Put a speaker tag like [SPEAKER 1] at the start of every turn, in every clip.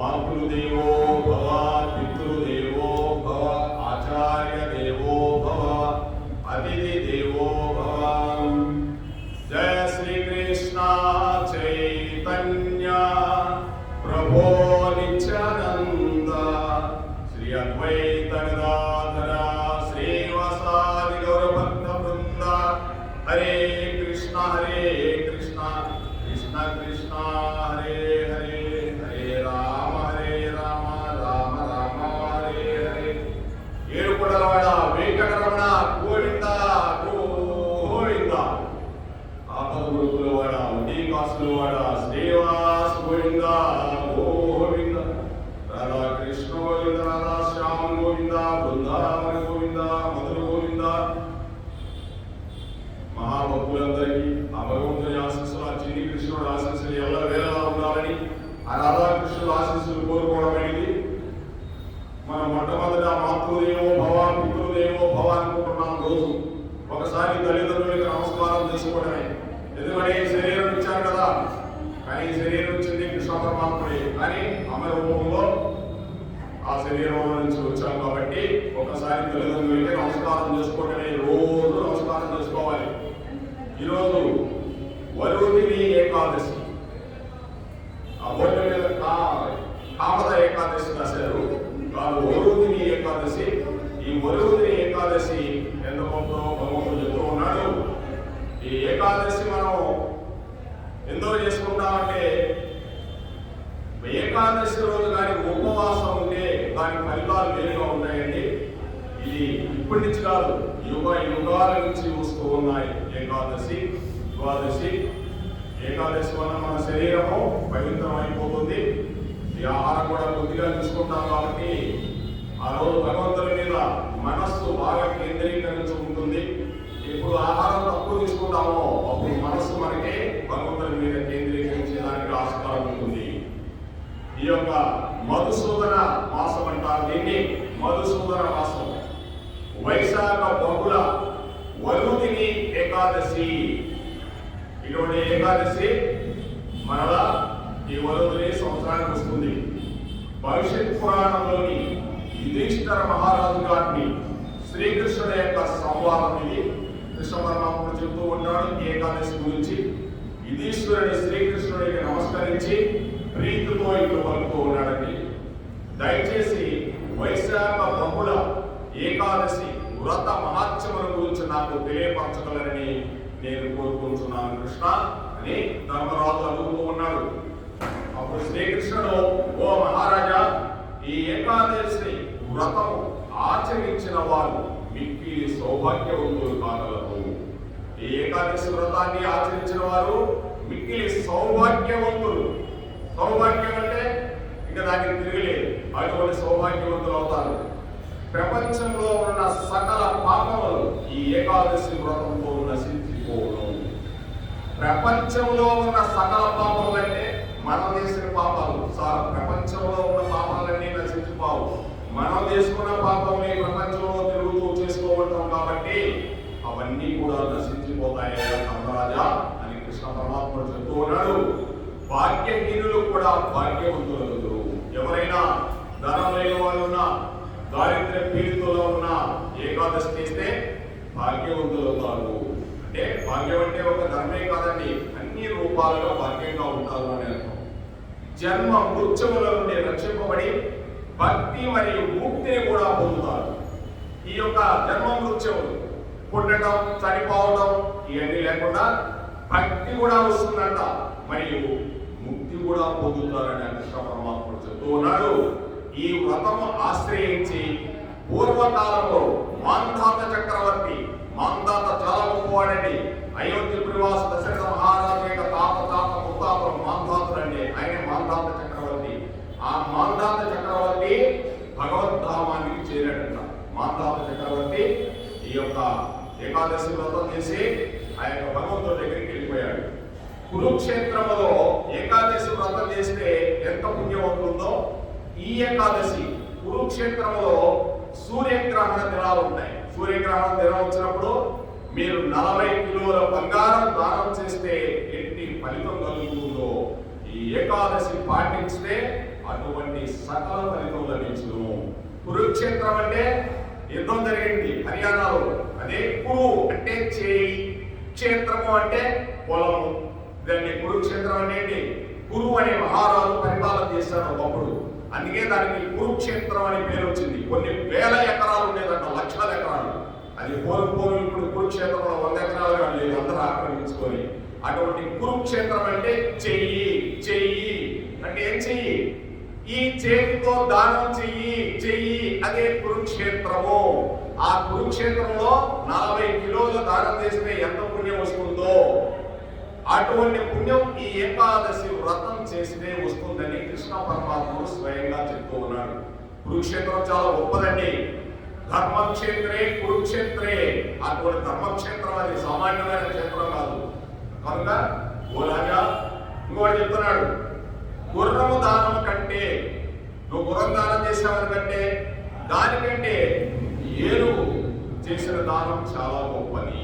[SPEAKER 1] మాతృదేవో భవ, పితృదేవో భవ, ఆచార్య దేవో భవ, అతిథి దేవో భవ. జయ శ్రీకృష్ణ చైతన్య ప్రభో నిత్యానంద శ్రీ అద్వైత గదాధర శ్రీవాసాది గౌరభక్త బృంద. హరే కృష్ణ కృష్ణ కృష్ణ హరే హరే, హరే రామ రామ రామ హరే హరే. ఏడుకొండలవాడ వెంకటరమణ గోవింద గోవింద. ఆపద గురుకులవాడ ఉదయకాసులవాడ శ్రీవాస గోవింద గోవింద. రాధాకృష్ణ గోవింద, రాధాశ్యామ గోవింద, బృందావన గోవింద, మధుర గోవింద. మహాభక్తులందరికీ ఆ భగవంతుని ఆశీస్సులు, ఆ చిన్ని కృష్ణుడు ఆశీస్సులు ఎలా వేళలా ఉండాలని, ఆ రాధాకృష్ణుడు ఆశీస్సులు కోరుకోవడం అనేది మనం మొట్టమొదట మాతృదేవో భవ, పితృదేవో భవ అనుకుంటున్నాం రోజు. ఒకసారి తల్లిదండ్రులకి నమస్కారం చేసుకోవడమే. ఎందుకంటే ఈ శరీరం ఇచ్చారు కదా, కానీ ఈ శరీరం ఇచ్చింది కృష్ణ పరమాత్ముడే, కానీ అమర రూపంలో ఆ శరీరంలో నుంచి వచ్చాం కాబట్టి ఒకసారి తల్లిదండ్రులకి నమస్కారం చేసుకోవడమే. రోజు నమస్కారం చేసుకోవాలి. ఈరోజు వరుదిని ఏకాదశి, ఆ బోర్డు మీద కామద ఏకాదశి రాశారు, కాదు వరుదిని ఏకాదశి. ఈ వరుదిని ఏకాదశి ఎందుకో భగవంతుడు చెప్తూ ఉన్నాడు. ఈ ఏకాదశి మనం ఎందుకు చేసుకుంటామంటే, ఏకాదశి రోజు కానీ ఉపవాసం ఉంటే దాని ఫలితాలు వేరుగా ఉన్నాయండి. ఇది ఇప్పటి నుంచి కాదు, యుగాల నుంచి వస్తూ ఉన్నాయి. ఏకాదశి ద్వాదశి. ఏకాదశి వల్ల మన శరీరము పవిత్రం అయిపోతుంది. ఈ ఆహారం కూడా కొద్దిగా తీసుకుంటాం కాబట్టి ఆ రోజు భగవంతుని మీద మనస్సు బాగా కేంద్రీకరించుకుంటుంది. ఇప్పుడు ఆహారం తక్కువ తీసుకుంటామో అప్పుడు మనస్సు మనకి భగవంతుని మీద కేంద్రీకరించడానికి ఆస్కారం ఉంటుంది. ఈ యొక్క మధుసూదన మాసం అంటారు దీన్ని. మధుసూదన మాసం వైశాఖ బహుళ వరుదిని ఏకాదశి. ఇటువంటి ఏకాదశి మనలా ఈ వరుదిని సంవత్సరానికి వస్తుంది. భవిష్యత్ పురాణంలోని యుధిష్ఠిర మహారాజు గారిని శ్రీకృష్ణుడి యొక్క సంవాదం ఇది. కృష్ణ పరమాత్ముడు చెబుతూ ఉంటాడు ఏకాదశి గురించి. యుధిష్ఠిరుని శ్రీకృష్ణుడికి నమస్కరించి ప్రీతితో ఇట్లు పలుకుతూ ఉన్నాడండి. దయచేసి వైశాఖ బహుళ ఏకాదశి వ్రత మహాత్మ్యముల గురించి నాకు తెలియపరచగలరని నేను కోరుకుంటున్నాను కృష్ణ అని ధర్మరాజు అడుగుతూ ఉన్నాడు. అప్పుడు శ్రీకృష్ణుడు, ఓ మహారాజా, ఈ ఏకాదశి వ్రతము ఆచరించిన వారు మిక్కిలి సౌభాగ్యవంతులు కాగలరు. ఈ ఏకాదశి వ్రతాన్ని ఆచరించిన వారు మిక్కిలి సౌభాగ్యవంతులు. సౌభాగ్యం అంటే ఇంకా దానికి తిరగలేదు. అటువంటి సౌభాగ్యవంతులు అవుతారు. ప్రపంచంలో ఉన్న సకల పాపములు ఈ ఏకాదశి వ్రతంతో నశించిపోను. ప్రపంచంలో ఉన్న సకల పాపములు అంటే మనం చేసిన పాపాలు. ప్రపంచంలో ఉన్న పాపాలన్నీ నశించిపోవు. మనం చేసుకున్న పాపం ఈ ప్రపంచంలో తిరుగుతూ చేసుకోవటం కాబట్టి అవన్నీ కూడా నశించిపోతాయి ధర్మరాజా అని కృష్ణ పరమాత్ముడు చెప్తూ ఉన్నాడు. భాగ్యహీనులు కూడా భాగ్యవంతులు. ఎవరైనా ధనం లేని వాళ్ళు ఉన్నా, దారిద్ర్య పీడితుల్లో ఉన్న ఏకాదశి చేస్తే భాగ్యవంతులు అవుతారు. అంటే భాగ్యం అంటే ఒక ధర్మే కాదండి, అన్ని రూపాలలో భాగ్యంగా ఉంటారు అని అర్థం. జన్మ మృత్యువుల నుండి రక్షింపబడి భక్తి మరియు ముక్తిని కూడా పొందుతారు. ఈ యొక్క జన్మ మృత్యువులు, పుట్టడం, చనిపోవడం ఇవన్నీ లేకుండా భక్తి కూడా వస్తుందంట, మరియు ముక్తి కూడా పొందుతారని కృష్ణ పరమాత్ముడు చెప్తూ ఉన్నాడు. ఈ వ్రతము ఆశ్రయించి పూర్వకాలంలో మాంధాత చక్రవర్తి, మాంధాత చాలా గొప్పవాడండి, అయోధ్య ప్రివాస దశరథ మహారాజు యొక్క తాత ముత్తాతలు మాంధాతుడండి. ఆయన మాంధాత చక్రవర్తి. ఆ మాంధాత చక్రవర్తి భగవద్ధామానికి చేరాడంట. మాంధాత చక్రవర్తి ఈ యొక్క ఏకాదశి వ్రతం చేసి ఆ యొక్క భగవంతుడి దగ్గరికి వెళ్ళిపోయాడు. కురుక్షేత్రములో ఏకాదశి వ్రతం చేస్తే ఎంత పుణ్యం అవుతుందో, ఈ ఏకాదశి కురుక్షేత్రంలో సూర్యగ్రహణ దినాలు ఉంటాయి. సూర్యగ్రహణ దినం వచ్చినప్పుడు మీరు 40 కిలోల బంగారం దానం చేస్తే ఎట్టి ఫలితం కలుగుతుందో ఈ ఏకాదశి పాటిస్తే అటువంటి సకల ఫలితం లభించును. కురుక్షేత్రం అంటే యుద్ధం జరిగింది హర్యానాలో. అదే కురు అంటే చేయి, క్షేత్రము అంటే పొలము. దాన్ని కురుక్షేత్రం అంటే కురు అనే మహారాజు పరిపాలన చేశాడు ఒకప్పుడు. అందుకే దానికి కురుక్షేత్రం అనే పేరు వచ్చింది. కొన్ని వేల ఎకరాలు ఉండేదంట, లక్షల ఎకరాలు. అది కోరుకోరు ఇప్పుడు కురుక్షేత్రంలో 100 ఎకరాలుగా లేదు, అందరూ ఆక్రమించుకొని. అటువంటి కురుక్షేత్రం అంటే చెయ్యి. చెయ్యి అంటే ఏం చెయ్యి? ఈ చేతితో దానం చెయ్యి అదే కురుక్షేత్రము. ఆ కురుక్షేత్రంలో 40 కిలోల దానం చేస్తే ఎంత పుణ్యం వస్తుందో అటువంటి పుణ్యం ఈ ఏకాదశి వ్రతం చేస్తే వస్తుందని కృష్ణ పరమాత్ముడు స్వయంగా చెప్తూ ఉన్నాడు. కురుక్షేత్రం చాలా గొప్పదండి. ధర్మక్షేత్రే కురుక్షేత్రే. అటువంటి ధర్మక్షేత్రం అది సామాన్యమైన క్షేత్రం కాదు. కనుక ఓ రాజా ఇంకోటి చెప్తున్నాడు, గుర్రము దానం కంటే, నువ్వు గుర్రం దానం చేసావనుకంటే దానికంటే ఏనుగు చేసిన దానం చాలా గొప్పది.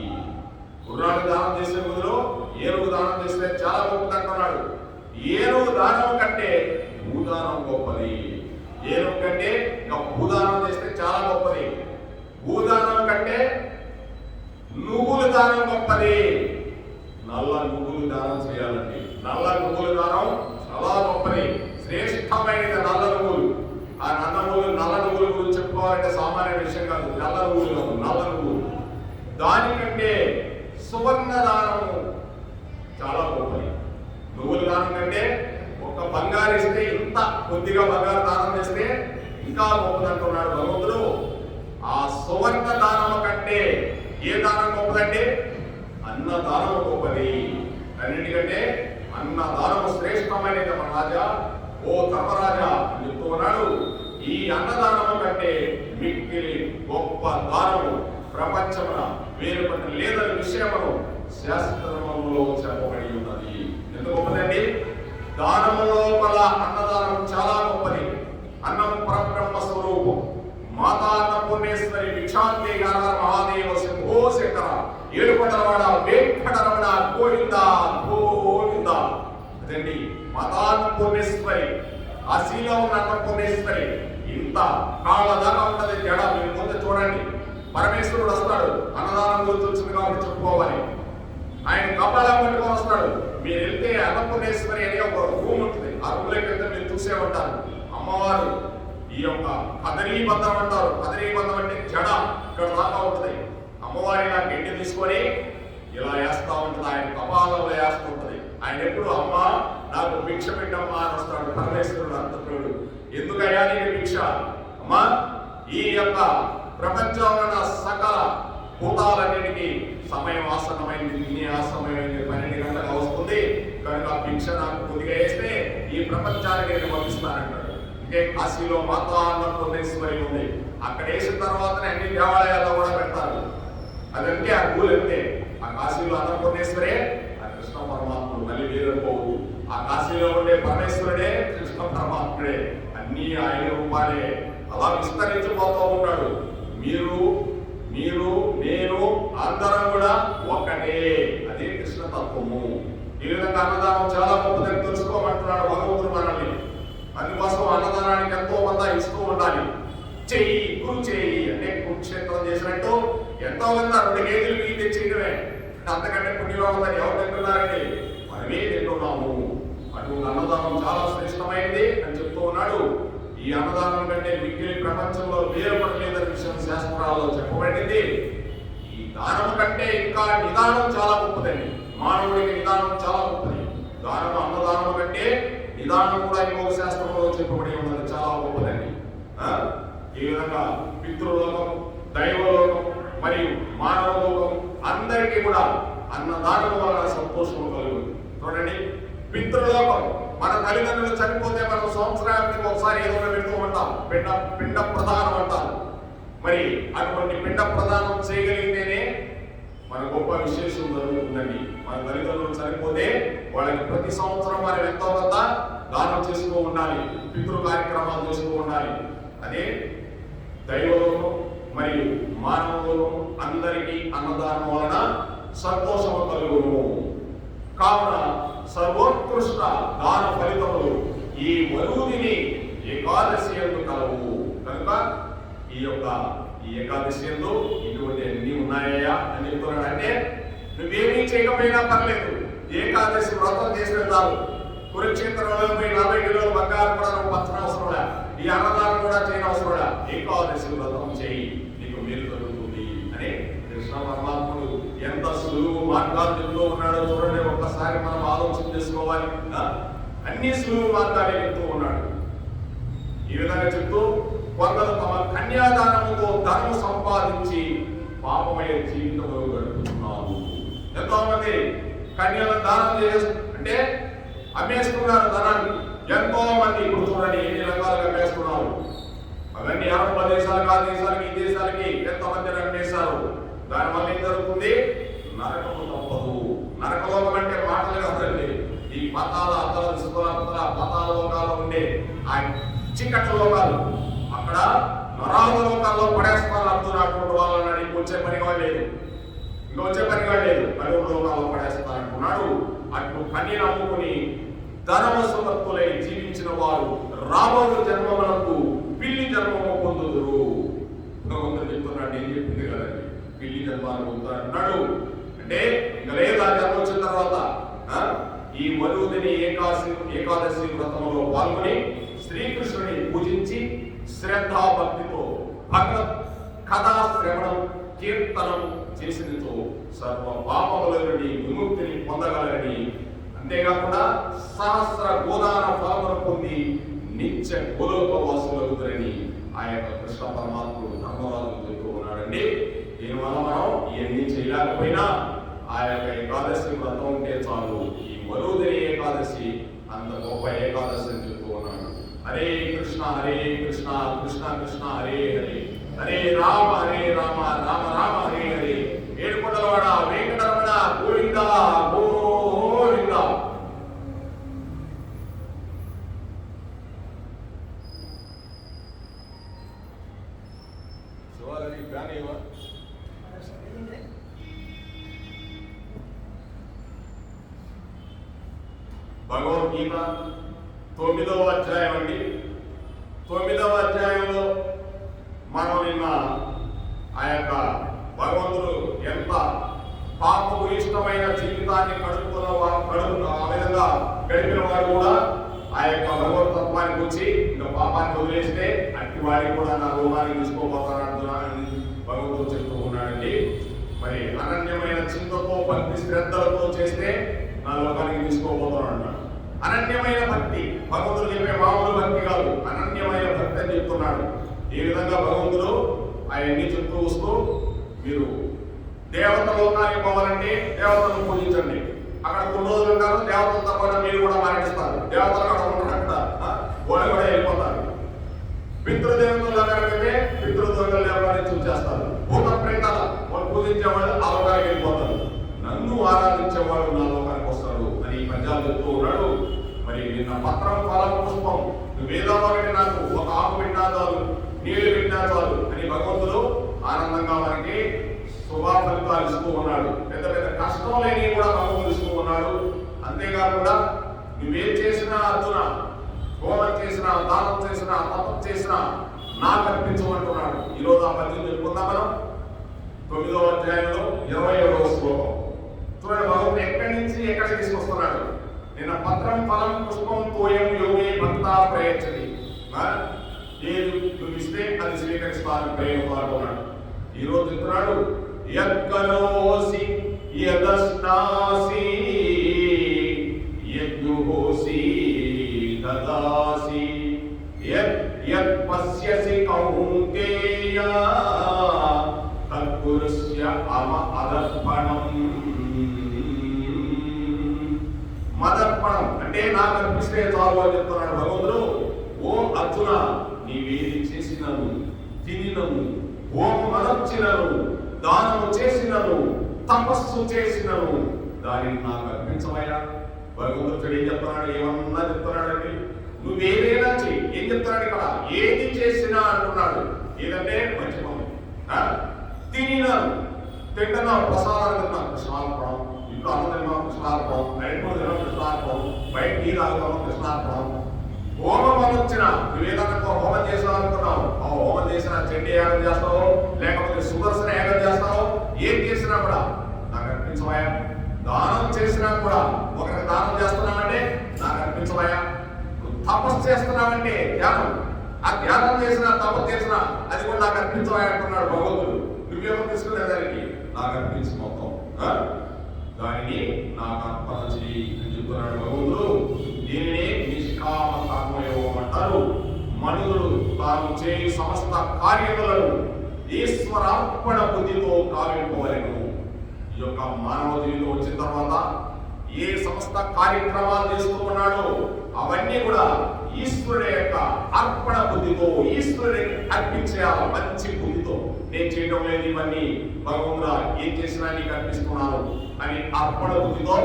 [SPEAKER 1] గుర్రాన్ని దానం చేసే బదులు ఏనుగు దానం చేస్తే చాలా గొప్పది అంటున్నాడు. ఏనుగు దానం కంటే భూదానం గొప్పది. ఏనుగు కంటే ఇంకా భూదానం చేస్తే చాలా గొప్పది. భూదానం కంటే నువ్వులు దానం గొప్పది. నల్ల నువ్వులు దానం చేయాలండి. నల్ల నువ్వులు దానం చాలా గొప్పది, శ్రేష్టమైనది నల్ల నువ్వులు. ఆ నల్ల నువ్వుల గురించి చెప్పుకోవాలంటే సామాన్య విషయం కాదు. నల్ల నువ్వులు దానికంటే సువర్ణ దానము చాలా గొప్పది. నువ్వుల దానం కంటే ఒక బంగారు ఇస్తే, ఇంత కొద్దిగా బంగారు దానం చేస్తే ఇంకా గొప్పది అంటున్నాడు భగవంతుడు. ఆ సువర్ణ దానం కంటే ఏ దానం గొప్పదంటే అన్నదానం గొప్పది. అన్నిటికంటే అన్నదానము శ్రేష్టమైనది. మన రాజా, ఓ ధర్మరాజా చెప్తూ ఉన్నాడు, ఈ అన్నదానము కంటే మిక్కిలి గొప్ప దానము ప్రపంచమున వేరొకటి లేదని విషయమును శాస్త్రములో చెప్పబడి ఉన్నది. ఎందుకు గొప్పదండి? దానము లోపల అన్నదానం చాలా గొప్పది. అన్నం పరబ్రహ్మ స్వరూపం. మాతా అన్నపూర్ణేశ్వరి భిక్షాంతి గార మహాదేవ శంభో శంకర ఏడుకొండలవాడ వెంకటరమణ గోవింద గోవింద. అదండి మాతా అన్నపూర్ణేశ్వరి. ఆ శీలో ఉన్న అన్నపూర్ణేశ్వరి ఇంత కాళ్ళ దాకా ఉన్నది జడ. మీరు ముందు చూడండి, పరమేశ్వరుడు వస్తాడు. అన్నదానం గురించి వచ్చింది కాబట్టి చెప్పుకోవాలి. ఆయన కపాలం పట్టుకొని వస్తాడు. మీరు వెళ్తే అన్నపూర్ణేశ్వరి అనే ఒక రూమ్ ఉంటుంది. ఆ రూమ్లోకి వెళ్తే మీరు చూసే ఉంటారు. అమ్మవారు ఈ యొక్క కదరీబంధం అంటారు. కదరీబంధం అంటే జడ ఇక్కడ దాకా ఉంటుంది. అమ్మవారి ఇలా గడ్డి తీసుకొని ఇలా వేస్తా ఉంటుంది. ఆయన కపాలంలో వేస్తూ ఉంటుంది. ఆయన ఎప్పుడు అమ్మ నాకు భిక్ష పెట్టమ్మా అని వస్తాడు. పరమేశ్వరుడు అంతకుడు. ఎందుకయ్యా నీకు భిక్ష? అమ్మా, ఈ యొక్క ప్రపంచంలో ఉన్న సకల భూతాలన్నిటికీ సమయం ఆసన్నమైంది, సమయమైంది, 12 గంటలకు వస్తుంది. కనుక భిక్ష నాకు కొద్దిగా వేస్తే ఈ ప్రపంచానికి నేను పంపిస్తానంటాడు. ఇంకే కాశీలో మాతా అన్నపూర్ణేశ్వరి ఉంది. అక్కడ వేసిన తర్వాతనే అన్ని దేవాలయాల్లో కూడా పెడతారు. అదంటే ఆ పూలు అంతే. ఆ కాశీలో అన్నపూర్ణేశ్వరే ఆ కృష్ణ పరమాత్ముడు. మళ్ళీ వేరుకోవద్దు. ఆ కాశీలో ఉండే పరమేశ్వరుడే కృష్ణ పరమాత్ముడే. అన్ని ఆయన రూపాలే. అలా విస్తరించిపోతూ ఉంటాడు. మీరు నేను అందరం కూడా ఒక్కటే. అదే కృష్ణ తత్వము. ఈ విధంగా అన్నదానం చాలా గొప్పదని తెలుసుకోమంటున్నాడు భగవంతుడు మనల్ని. అందుకోసం అన్నదానానికి ఎంతో మంది ఇస్తూ ఉండాలి. చెయ్యి గురు చెయ్యి అంటే కురుక్షేత్రం చేసినట్టు ఎంతో మంది 2 కేజీలు బియ్యం తెచ్చేయడమే. అంతకంటే పుణ్యంగా ఉందని ఎవరు తింటున్నారండి? మనమే తింటున్నాము. అటువంటి అన్నదానం చాలా శ్రేష్టమైనది అని చెప్తూ ఉన్నాడు. ఈ అన్నదానం కంటే మిగిలిన ప్రపంచంలో వేరుపడలేదని విషయం శాస్త్రాల్లో చెప్పబడింది. ఈ దానం కంటే ఇంకా నిదానం చాలా గొప్పదండి. మానవుడికి నిదానం చాలా గొప్పది. దానం అన్నదానం కంటే నిదానం కూడా ఇంకొక శాస్త్రంలో చెప్పబడి ఉన్నది, చాలా గొప్పదండి. ఈ విధంగా పితృలోకం, దైవలోకం మరియు మానవ లోకం అందరికీ కూడా అన్నదానం వలన సంతోషం కలుగుతుంది. చూడండి, పితృలోకం మన తల్లిదండ్రులు చనిపోతే మనం సంవత్సరానికి ఒకసారి ఏదో పెడుతూ ఉంటాం. పిండ ప్రదానం అంటారు. మరి అటువంటి పిండ ప్రదానం చేయగలిగితేనే మన గొప్ప విశేషం జరుగుతుందండి. మన తల్లిదండ్రులు చనిపోతే వాళ్ళకి ప్రతి సంవత్సరం మనం ఎంతో కొంత దానం చేస్తూ ఉండాలి, పితృ కార్యక్రమాలు చేస్తూ ఉండాలి. అదే దైవలోకం మరియు మానవులు అందరికీ అన్నదానం వలన సంతోషము కలుగును. కావున సర్వోత్కృష్ట దాన ఫలితములు ఈ వరుదిని ఏకాదశి యందు కలవు. కనుక ఈ ఏకాదశి యందు ఇటువంటి అన్ని ఉన్నాయా అని చెప్తున్నాడు. అంటే నువ్వేమీ చేయకపోయినా పర్లేదు, ఏకాదశి వ్రతం చేసిన చాలు. కురుక్షేత్రంలో 40 కిలోల బంగారం కూడా నువ్వు పంచనవసరంలా, ఈ అన్నదానం కూడా చేయనవసరంలా, ఏకాదశి వ్రతం చేయి, నీకు మేలు కలుగుతుంది అని కృష్ణ పరమాత్ముడు ఎంత సులువు మార్గాలు చెప్తూ ఉన్నాడో చూడండి. ఒక్కసారి మనం ఆలోచన చేసుకోవాలి. అన్ని సులువు మార్గాలు చెప్తూ ఉన్నాడు. ఈ విధంగా చెప్తూ కొందరు తమ కన్యాదానముతో ధనము సంపాదించి పాపమయ జీవితంలో గడుపుతున్నారు. ఎంతో మంది కన్యల దానం అంటే అమ్మేస్తున్నారు ధనాన్ని. ఎంతో మంది ఇప్పుడు చూడండి ఎన్ని రకాలుగా అమ్మేస్తున్నారు. అవన్నీ అరబ్బ దేశాలకు, ఆ దేశాలకి, ఈ దేశాలకి ఎంతమంది అమ్మేశారు. దానివల్ల ఏం జరుగుతుంది? నరకము తప్పదు. నరకలోకం అంటే మాటలు కాదండి, ఈ పతాల పతాల లోకాలు ఉండే ఆ చీకట్ల లోకాలు, అక్కడ నరాల లోకాల్లో పడేస్తారు. అర్థం వాళ్ళని వచ్చే పనిగా లేదు, ఇంకా వచ్చే పనిగా లేదు, నలుగురు లోకాల్లో పడేస్తారు అంటున్నాడు. అటు కన్యను అమ్ముకుని ధనవశవర్తులై జీవించిన వారు రాబోయే జన్మలకు పిల్లి జన్మము పొందుదురు. భగవంతుడు చెప్తున్నాడు, నేను చెప్పింది కదండి, పిల్లి జన్మాలు పొందుతాడు అన్నాడు. అంటే ఇంకా లేదు, ఆ జన్మ వచ్చిన తర్వాత ఈ వరుదిని ఏకాదశి వ్రతంలో పాల్గొని శ్రీకృష్ణుని పూజించి శ్రద్ధాభక్తితో భగవత్ కథా శ్రవణం కీర్తనం చేసినతో సర్వ పాపముల నుండి విముక్తిని పొందగలరని, అంతేకాకుండా సహస్ర గోదాన ఫలమును పొంది నిత్య గోలోక వాసులవుతారని ఆ యొక్క కృష్ణ పరమాత్ముడు ధర్మరాజు చెప్తూ ఉన్నాడండి. దీనివల్ల మనం ఇవన్నీ చేయలేకపోయినా ఆ యొక్క ఏకాదశి వ్రతం ఉంటే చాలు. ఈ వరుదిని ఏకాదశి అంత గొప్ప ఏకాదశి అని చెప్తూ ఉన్నాడు. హరే కృష్ణ కృష్ణ కృష్ణ హరే హరే, హరే రామ రామ రామ హరే హరే. ఏడుకొండలవాడ వెంకటరమణ గోవింద గోవింద. శివాలయం ఫ్యాన్ ఇవ్వ. భగవద్గీత 9వ అధ్యాయం అండి. 9వ అధ్యాయంలో మనం నిన్న ఆ యొక్క భగవంతుడు ఎంత పాపకు ఇష్టమైన జీవితాన్ని ఆ విధంగా గడిపిన వాడు కూడా ఆ యొక్క భగవతత్వానికి వచ్చి ఇంకా పాపాన్ని వదిలేస్తే అట్టి వాడికి కూడా నా లోకానికి తీసుకోబోతానంటున్నానని భగవంతుడు చెప్తూ ఉన్నాడండి. మరి అనన్యమైన చింతతో భక్తి శ్రద్ధలతో చేస్తే నా లోకానికి తీసుకోబోతాను అన్నాడు. అనన్యమైన భక్తి, భగవంతుడు చెప్పే మామూలు భక్తి కాదు, అనన్యమైన భక్తి అని చెప్తున్నాడు. ఈ విధంగా భగవంతుడు ఆయన్ని చెప్తూ వస్తూ, మీరు దేవత లోకానికి పోవాలంటే దేవతలను పూజించండి. అక్కడ కొన్ని రోజులు ఉంటారు, దేవతలతో పాటు మీరు కూడా మరణిస్తారు. దేవతలు అక్కడ ఉండకుండా వాళ్ళు కూడా వెళ్ళిపోతారు. పితృదేవతలు అక్కడికైతే పితృదేవతలు దేవాలని చూసేస్తారు. భూత ప్రేతాల వాళ్ళు పూజించే వాళ్ళు ఆ లోకానికి వెళ్ళిపోతారు. నన్ను ఆరాధించేవాడు నా లోకానికి వస్తాడు అని పద్యాలు చెప్తూ ఉన్నాడు. మరి నిన్న పత్రం ఫలం పుష్పం వేదావారికి నాకు ఒక ఆకు పెట్టినా చాలు, నీళ్లు పెట్టినా చాలు అని భగవంతుడు ఆనందంగా మనకి శుభ ఫలితాలు ఇస్తూ ఉన్నాడు. పెద్ద పెద్ద కష్టం లేని కూడా భగవంతుడు ఇస్తూ ఉన్నాడు. అంతేకాకుండా నువ్వేం చేసినా అర్జున, హోమం చేసినా, దానం చేసినా, తపం చేసినా నాకు అర్పించమంటున్నాడు. ఈరోజు ఆ పద్యం చెప్పుకుందాం మనం. 9వ అధ్యాయంలో 27వ శ్లోకం చూడండి. భగవంతుడు ఎక్కడి నుంచి ఎక్కడికి తీసుకొస్తున్నాడు. నిన్న పత్రం ఫలం పుష్పం తోయం యోగి భక్త ప్రయచ్చది, ఏది నువ్వు ఇస్తే అది స్వీకరిస్తాను ప్రయోగాడున్నాడు. ఈరోజు చెప్తున్నాడు, యక్కనోసి యదస్నాసి యద్యుహోసి దదాసి యత్ పశ్యసి కౌంతేయ తత్పురుష్య అదర్పణం. మదర్పణం అంటే నాకు అర్పిస్తే చాలు అని చెప్తున్నాడు భగవంతుడు. ఓ అర్జున, నీవేది చేసినను, తినినను, హోమం అర్చినను, దానము చేసినను, తపస్సు చేసినను దానిని నాకు అర్పించమయ్యా. భగవంతుడు ఏం చెప్తున్నాడు? ఏమన్నా చెప్తున్నాడండి. నువ్వేదైనా చెయ్యి. ఏం చెప్తున్నాడు ఇక్కడ? ఏది చేసినా అంటున్నాడు. ఏదంటే మంచి పని. తినినాను, తింటున్నావు, ప్రసాదాలు తిన్నాను, కృష్ణార్పణం. ఇంట్లో అన్నం తిన్నాం, కృష్ణార్పణం. నైట్ తిన్నాం, కృష్ణార్పణం. బయట టీ తాగుతాం, కృష్ణార్పణం. హోమం అనొచ్చిన నువ్వేదన్నా హోమం చేసావు అనుకున్నావు, ఆ హోమం చేసిన చెడ్డి యాగం చేస్తావు, లేకపోతే సుదర్శన యాగం చేస్తావు, ఏం చేసినా కూడా నాకు అర్పించవయా. దానం చేసినా కూడా ఒకరికి దానం చేస్తున్నావంటే నాకు అర్పించవయా. తపస్సు చేస్తున్నావంటే ధ్యానం, ఆ ధ్యానం చేసినా తపస్సు చేసినా అది కూడా నాకు అర్పించవయా అంటున్నాడు భగవంతుడు. నువ్వేమో తీసుకునే దానికి నాకు అర్పించి మొత్తం దానిని నాకు అర్పణ చెయ్యి అని చెప్తున్నాడు భగవంతుడు. దీనిని నిష్కామ కర్మయోగం అంటారు. మనుషుడు తాను చేయి సమస్త కార్యములను ఈశ్వరార్పణ బుద్ధితో కావింపవలెను. ఈ యొక్క మానవ జీవితం వచ్చిన తర్వాత ఏ సమస్త కార్యక్రమాలు చేస్తూ ఉన్నాడో అవన్నీ కూడా ఈశ్వరుడి యొక్క అర్పణ బుద్ధితో, ఈశ్వరుడికి అర్పించేయాలి మంచి బుద్ధితో. నేను చేయడం లేదు ఇవన్నీ, భగవంతుడా ఏం చేసినా నీకు అర్పిస్తున్నాను అని అర్పణ బుద్ధితో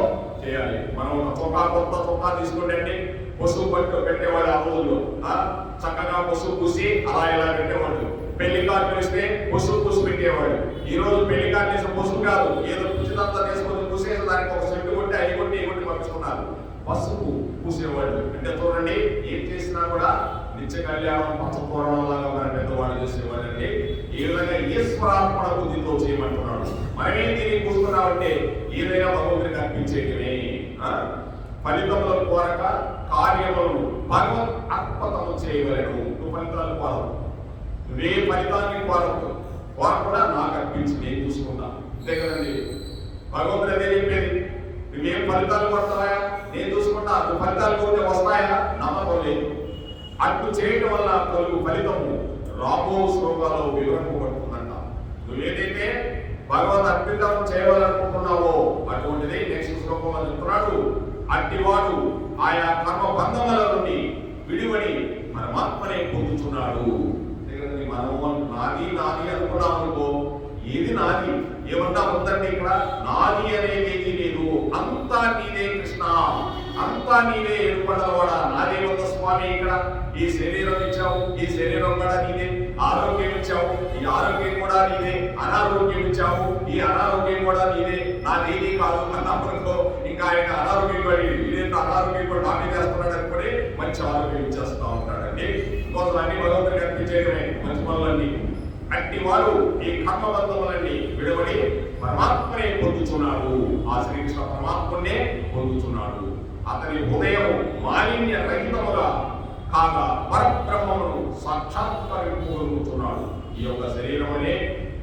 [SPEAKER 1] చేయాలి. మనం ఒక కొత్త చొక్కా తీసుకుంటే పసుపు పట్టు పెట్టేవాడు ఆ రోజుల్లో. చక్కగా పసుపు పూసి అలా ఇలా పెట్టేవాడు. పెళ్లి కార్డు వేస్తే పసుపు పూసి పెట్టేవాడు. ఈ రోజు పెళ్లి కార్డు వేసిన పసుపు కాదు, ఏదో పుచ్చిదంతా తీసుకొని పూసేసి దానికి ఒక సెట్టు కొట్టి అవి కొట్టి ఈ కొట్టి పంపిస్తున్నారు. పసుపు పూసేవాడు. అంటే చూడండి, ఏం చేసినా కూడా నిత్య కళ్యాణం పచ్చతోరణంలాగా మన పెద్దవాళ్ళు చేసేవాడు. అంటే ఈ విధంగా ఈశ్వరార్పణ బుద్ధితో చేయమంటున్నాడు. మనమేం దీన్ని కూర్చున్నామంటే ఏదైనా భగవంతుడికి అర్పించేటివే. ఫలితముల కోరక కార్యములను భగవత్ అర్పణము చేయవలెను. నువ్వు ఫలితాలు కోరవు, నువ్వే ఫలితాన్ని కోరకుండా నాకు అర్పించి నేను చూసుకుంటా. అంతే కదండి, భగవంతుడు అదే చెప్పేది. నువ్వేం ఫలితాలు కొడతావా, నేను చూసుకుంటా. నువ్వు ఫలితాలు కోరితే వస్తాయా, నమ్మకం లేదు. అట్టు చేయటం వల్ల కలుగు ఫలితము రాబో శ్లోకాల్లో వివరింపబడుతుందంట. నువ్వేదైతే భగవద్ అర్పితం చేయవాలనుకుంటున్నావో అటువంటిది నెక్స్ట్ శ్లోకంలో చెప్తున్నాడు. అట్టివాడు ఆయా కర్మ బంధముల నుండి విడివడి పరమాత్మనే పొందుతున్నాడు. మనము నాది నాది అనుకున్నాం అనుకో, ఏది నాది ఏమన్నా ఉందండి ఇక్కడ? నాది అనేది ఏది లేదు, అంతా నీదే కృష్ణ, అంతా నీదే ఏర్పడవాడా. నాదే ఉంది స్వామి. ఇక్కడ ఈ శరీరం ఇచ్చావు, ఈ శరీరం కూడా నీదే. ఆరోగ్యం ఇచ్చావు, ఈ ఆరోగ్యం కూడా నీదే. అనారోగ్యం ఇచ్చావు, ఈ అనారోగ్యం కూడా నీదే. నాదేది కాదు అన్నప్పుడు ఇంకా ఆయన అనారోగ్యం పడి ఇదేంత అనారోగ్యం కూడా నాకే చేస్తున్నాడు అనుకుని మంచి ఆరోగ్యం ఇచ్చేస్తా ఉంటాడండి. ఇంకోసం అన్ని భగవంతుడికి అర్పించేయడమే మంచి పనులన్నీ. అట్టి వారు ఈ కర్మబంధములన్నీ విడబడి పరమాత్మనే పొందుతున్నాడు. ఆ శ్రీకృష్ణ పరమాత్మనే పొందుతున్నాడు. అతని హృదయం మాలిన్య రహితముగా కాగా పరబ్రహ్మమును సాక్షాత్కరించుతున్నాడు. ఈ యొక్క శరీరమునే,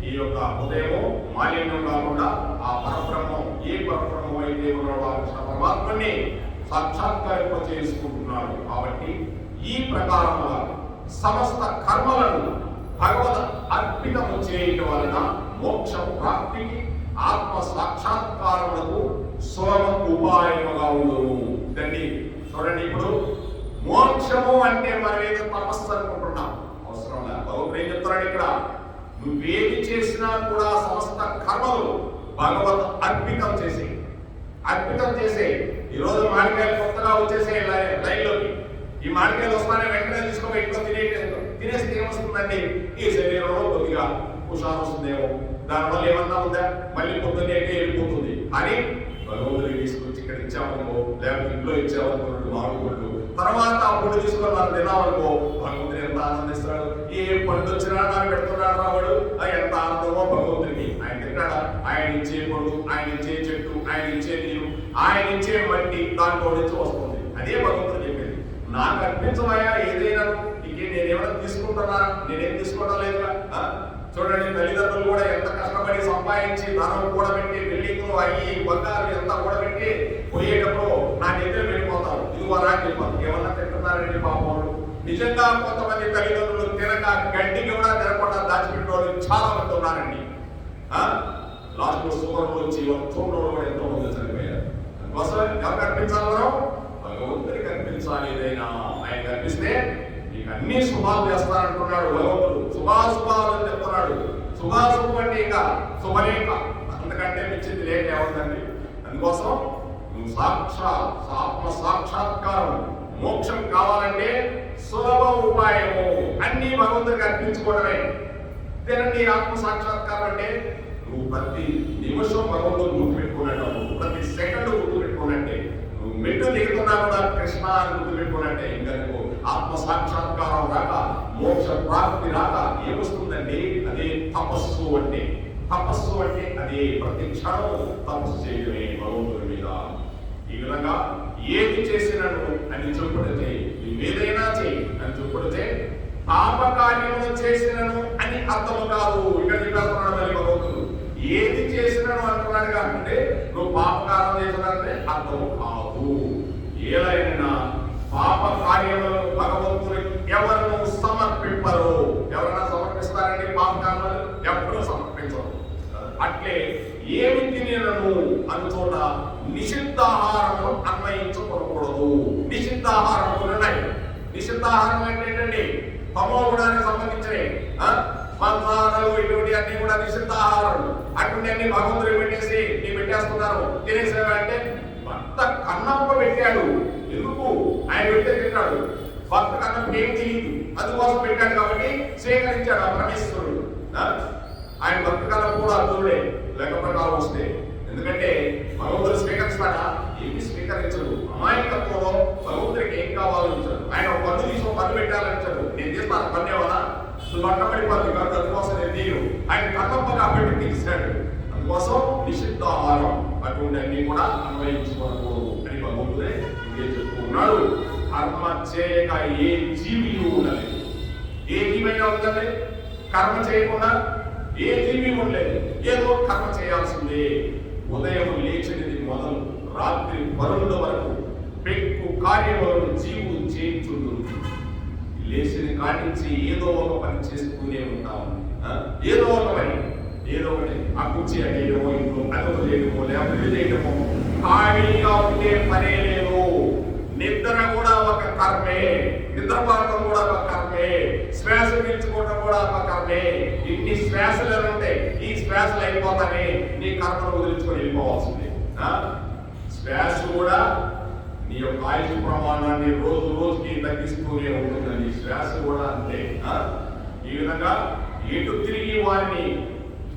[SPEAKER 1] ఈ యొక్క హృదయము మాలిన్యం కాకుండా ఆ పరబ్రహ్మం, ఏ పరబ్రహ్మం అయితే ఉన్నాడో ఆ కృష్ణ పరమాత్మని సాక్షాత్కరింప చేసుకుంటున్నాడు. కాబట్టి ఈ ప్రకారముగా సమస్త కర్మలను భగవద్ అర్పితము చేయటం వలన మోక్ష ప్రాప్తికి, ఆత్మ సాక్షాత్కారములకు సులభ ఉపాయముగా ఉండును. ఇదండి చూడండి, ఇప్పుడు మోక్షము అంటే మనం ఏదో తపస్సు అనుకుంటున్నాం, అవసరం లేదు. భగవంతుడు ఏం చెప్తున్నాడు ఇక్కడ? నువ్వేది చేసినా కూడా సమస్త కర్మలు భగవద్ అర్పితం చేసే, అర్పితం చేసే. ఈరోజు మామిడికాయలు కొత్తగా వచ్చేసే లైన్లోకి, ఈ మామిడికాయలు వస్తానే వెంటనే తీసుకోబోయి ఇంట్లో తినేస్తే ఏమొస్తుందండి? ఈ శరీరంలో కొద్దిగా హుషారు వస్తుందేమో, దానివల్ల ఏమన్నా ఉందా, మళ్ళీ పొద్దున్నే వెళ్ళిపోతుంది అని భగవంతుడికి తీసుకొచ్చి ఇక్కడ ఇచ్చామనుకో, లేకపోతే ఇంట్లో ఇచ్చామనుకో మామిడి పళ్ళు, తర్వాత ఆ పళ్ళు తీసుకొని మనం తిన్నామనుకో, భగవంతుడు ఎంత ఆనందిస్తాడు. ఏ పండు వచ్చినా నాకు పెడుతున్నాడు రావాడు, ఎంత ఆనందమో భగవంతుడికి. ఆయన తింటాడా? ఆయన ఇచ్చే పండు, ఆయన ఇచ్చే చెట్టు, ఆయన ఇచ్చే నీరు, ఆయన ఇచ్చే మట్టి దాంట్లో నుంచి వస్తుంది. అదే భగవంతుడు చెప్పేది. నాకు అర్పించవయ్యా ఏదైనా, నేనేమైనా తీసుకుంటున్నా? నేనేం తీసుకోవడం లేదుగా. చూడండి, తల్లిదండ్రులు కూడా ఎంత కష్టపడి సంపాదించి ధనం కూడా పెట్టి బిల్డింగ్లు అయ్యి బంగారు ఎంత కూడా పెట్టి పోయేటప్పుడు నా దగ్గర వెళ్ళిపోతారు. ఇదిగో నాకు చెప్పాను, ఏమన్నా తింటున్నారండి పాపం. నిజంగా కొంతమంది తల్లిదండ్రులు తినక గడ్డికి కూడా తినకుండా దాచిపెట్టిన వాళ్ళు చాలా మంది ఉన్నారండి. లాస్ట్ లో సూపర్ వచ్చి చూడడం కూడా ఎంతో మంది చనిపోయారు. అందుకోసం ఎవరికి అర్పించాలి? మనం భగవంతుడికి అర్పించాలి. ఏదైనా ఆయన కనిపిస్తే అన్ని శుభాలు చేస్తానంటున్నాడు భగవంతుడు. శుభాశుభాలు అని చెప్తున్నాడు. శుభాశుభం అంటే ఇంకా శుభలేఖ, అంతకంటే మించింది లేఖ ఏముందండి? అందుకోసం నువ్వు ఆత్మ సాక్షాత్కారం, మోక్షం కావాలంటే సులభ ఉపాయము అన్ని భగవంతుడికి అర్పించుకోవడమే. తినండి ఆత్మ సాక్షాత్కారం అంటే నువ్వు ప్రతి నిమిషం భగవంతుడు గుర్తుపెట్టుకున్నట్టు, ప్రతి సెకండ్ గుర్తుపెట్టుకున్నట్టే. నువ్వు మెట్టు దిగుతున్నా కూడా కృష్ణ అని గుర్తుపెట్టుకున్నట్టే. ఇంకా ఆత్మ సాక్షాత్కారం రాక, మోక్ష ప్రాప్తి రాక ఏమొస్తుందండి? అదే తపస్సు అంటే. తపస్సు అంటే అదే ప్రతి క్షణం తపస్సు చేయడమే భగవంతుడి మీద. ఈ విధంగా ఏది చేసినను అని చెప్పుడితే, ఏదైనా చేయి అని చెప్పుడితే పాపకార్యములు చేసినను అని అర్థం కాదు. ఇక్కడ చెప్పేస్తున్నాడు మళ్ళీ భగవంతుడు. ఏది చేసినను అంటున్నాడు కాకుంటే నువ్వు పాపకారం చేసినంటే అర్థం కాదు. ఏదైనా పాప కార్యములను భగవంతుడికి ఎవరు సమర్పింపరు. ఎవరైనా సమర్పిస్తారండి పాపకార్యాలు? ఎప్పుడూ సమర్పించరు. అట్లే ఏమి తినను అందుచోట నిషిద్ధాహారము అన్వయించకూడదు. నిషిద్ధాహారములు ఉన్నాయి. నిషిద్ధాహారం ఏంటంటే తమో గుణానికి సంబంధించినవి, మంసాలు ఇటువంటి అన్ని కూడా నిషిద్ధాహారాలు. అటువంటి అన్ని భగవంతుడు పెట్టేసి నీ పెట్టేస్తున్నారు. తినేసేవంటే భర్త కన్నప్ప పెట్టాడు. ఎందుకు? ఆయన పెట్టే తింటాడు. భర్త కన్నప్ప ఏం తెలియదు, అందుకోసం పెట్టాడు కాబట్టి స్వీకరించాడు ఆ పరమేశ్వరుడు. ఆయన భక్త కన్నప్ప కూడా అర్థుడే లెక్క ప్రకారం వస్తే. ఎందుకంటే భగవంతుడు స్వీకరిస్తాడా? ఏమి స్వీకరించడు. అమాయకత్వంలో భగవంతుడికి ఏం కావాలో ఇచ్చాడు. ఆయన ఒక పన్ను తీసుకో, పన్ను పెట్టాలనిచ్చాడు. నేను చేస్తాను పన్ను ఏమన్నా నువ్వు పట్టబడిపోతుంది కాబట్టి అందుకోసం నేను తీరు. ఆయన కన్నప్ప కాబట్టి తీశాడు. అందుకోసం నిషిద్ధాహారం అటువంటి అన్ని కూడా అన్వయించుకోకూడదు అని భగవంతుడే ఇదే చెప్పుకున్నాడు. కర్మ చేయక ఏ జీవి ఉండదు. ఏ జీవైనా ఉందండి కర్మ చేయకుండా? ఏ జీవి ఉండలేదు. ఏదో కర్మ చేయాల్సిందే. ఉదయం లేచినది మొదలు రాత్రి పరుల వరకు పెక్కు కార్యములను జీవులు చేయించుంటుంది. లేచిన కాడించి ఏదో ఒక పని చేస్తూనే ఉంటాం. ఏదో ఒక పని, ఏదో ఒకటి ఆ కుర్చీ అడిగడమో, ఇంట్లో అదొక చేయడమో, లేకపోతే చేయడమో. ఖాళీగా ఉండే పనే లేదు. నిద్ర కూడా ఒక కర్మే, నిద్రపోవడం కూడా ఒక కర్మే, శ్వాస పీల్చుకోవడం కూడా ఒక కర్మే. ఇన్ని శ్వాసలు ఉంటాయి. ఈ శ్వాసలు అయిపోతానే నీ కర్మను వదిలించుకొని వెళ్ళిపోవాల్సిందే. శ్వాస కూడా నీ యొక్క ఆయుష్ ప్రమాణాన్ని రోజు రోజుకి తగ్గిస్తూనే ఉంటుందని శ్వాస కూడా అంతే. ఈ విధంగా ఎటు తిరిగి వారిని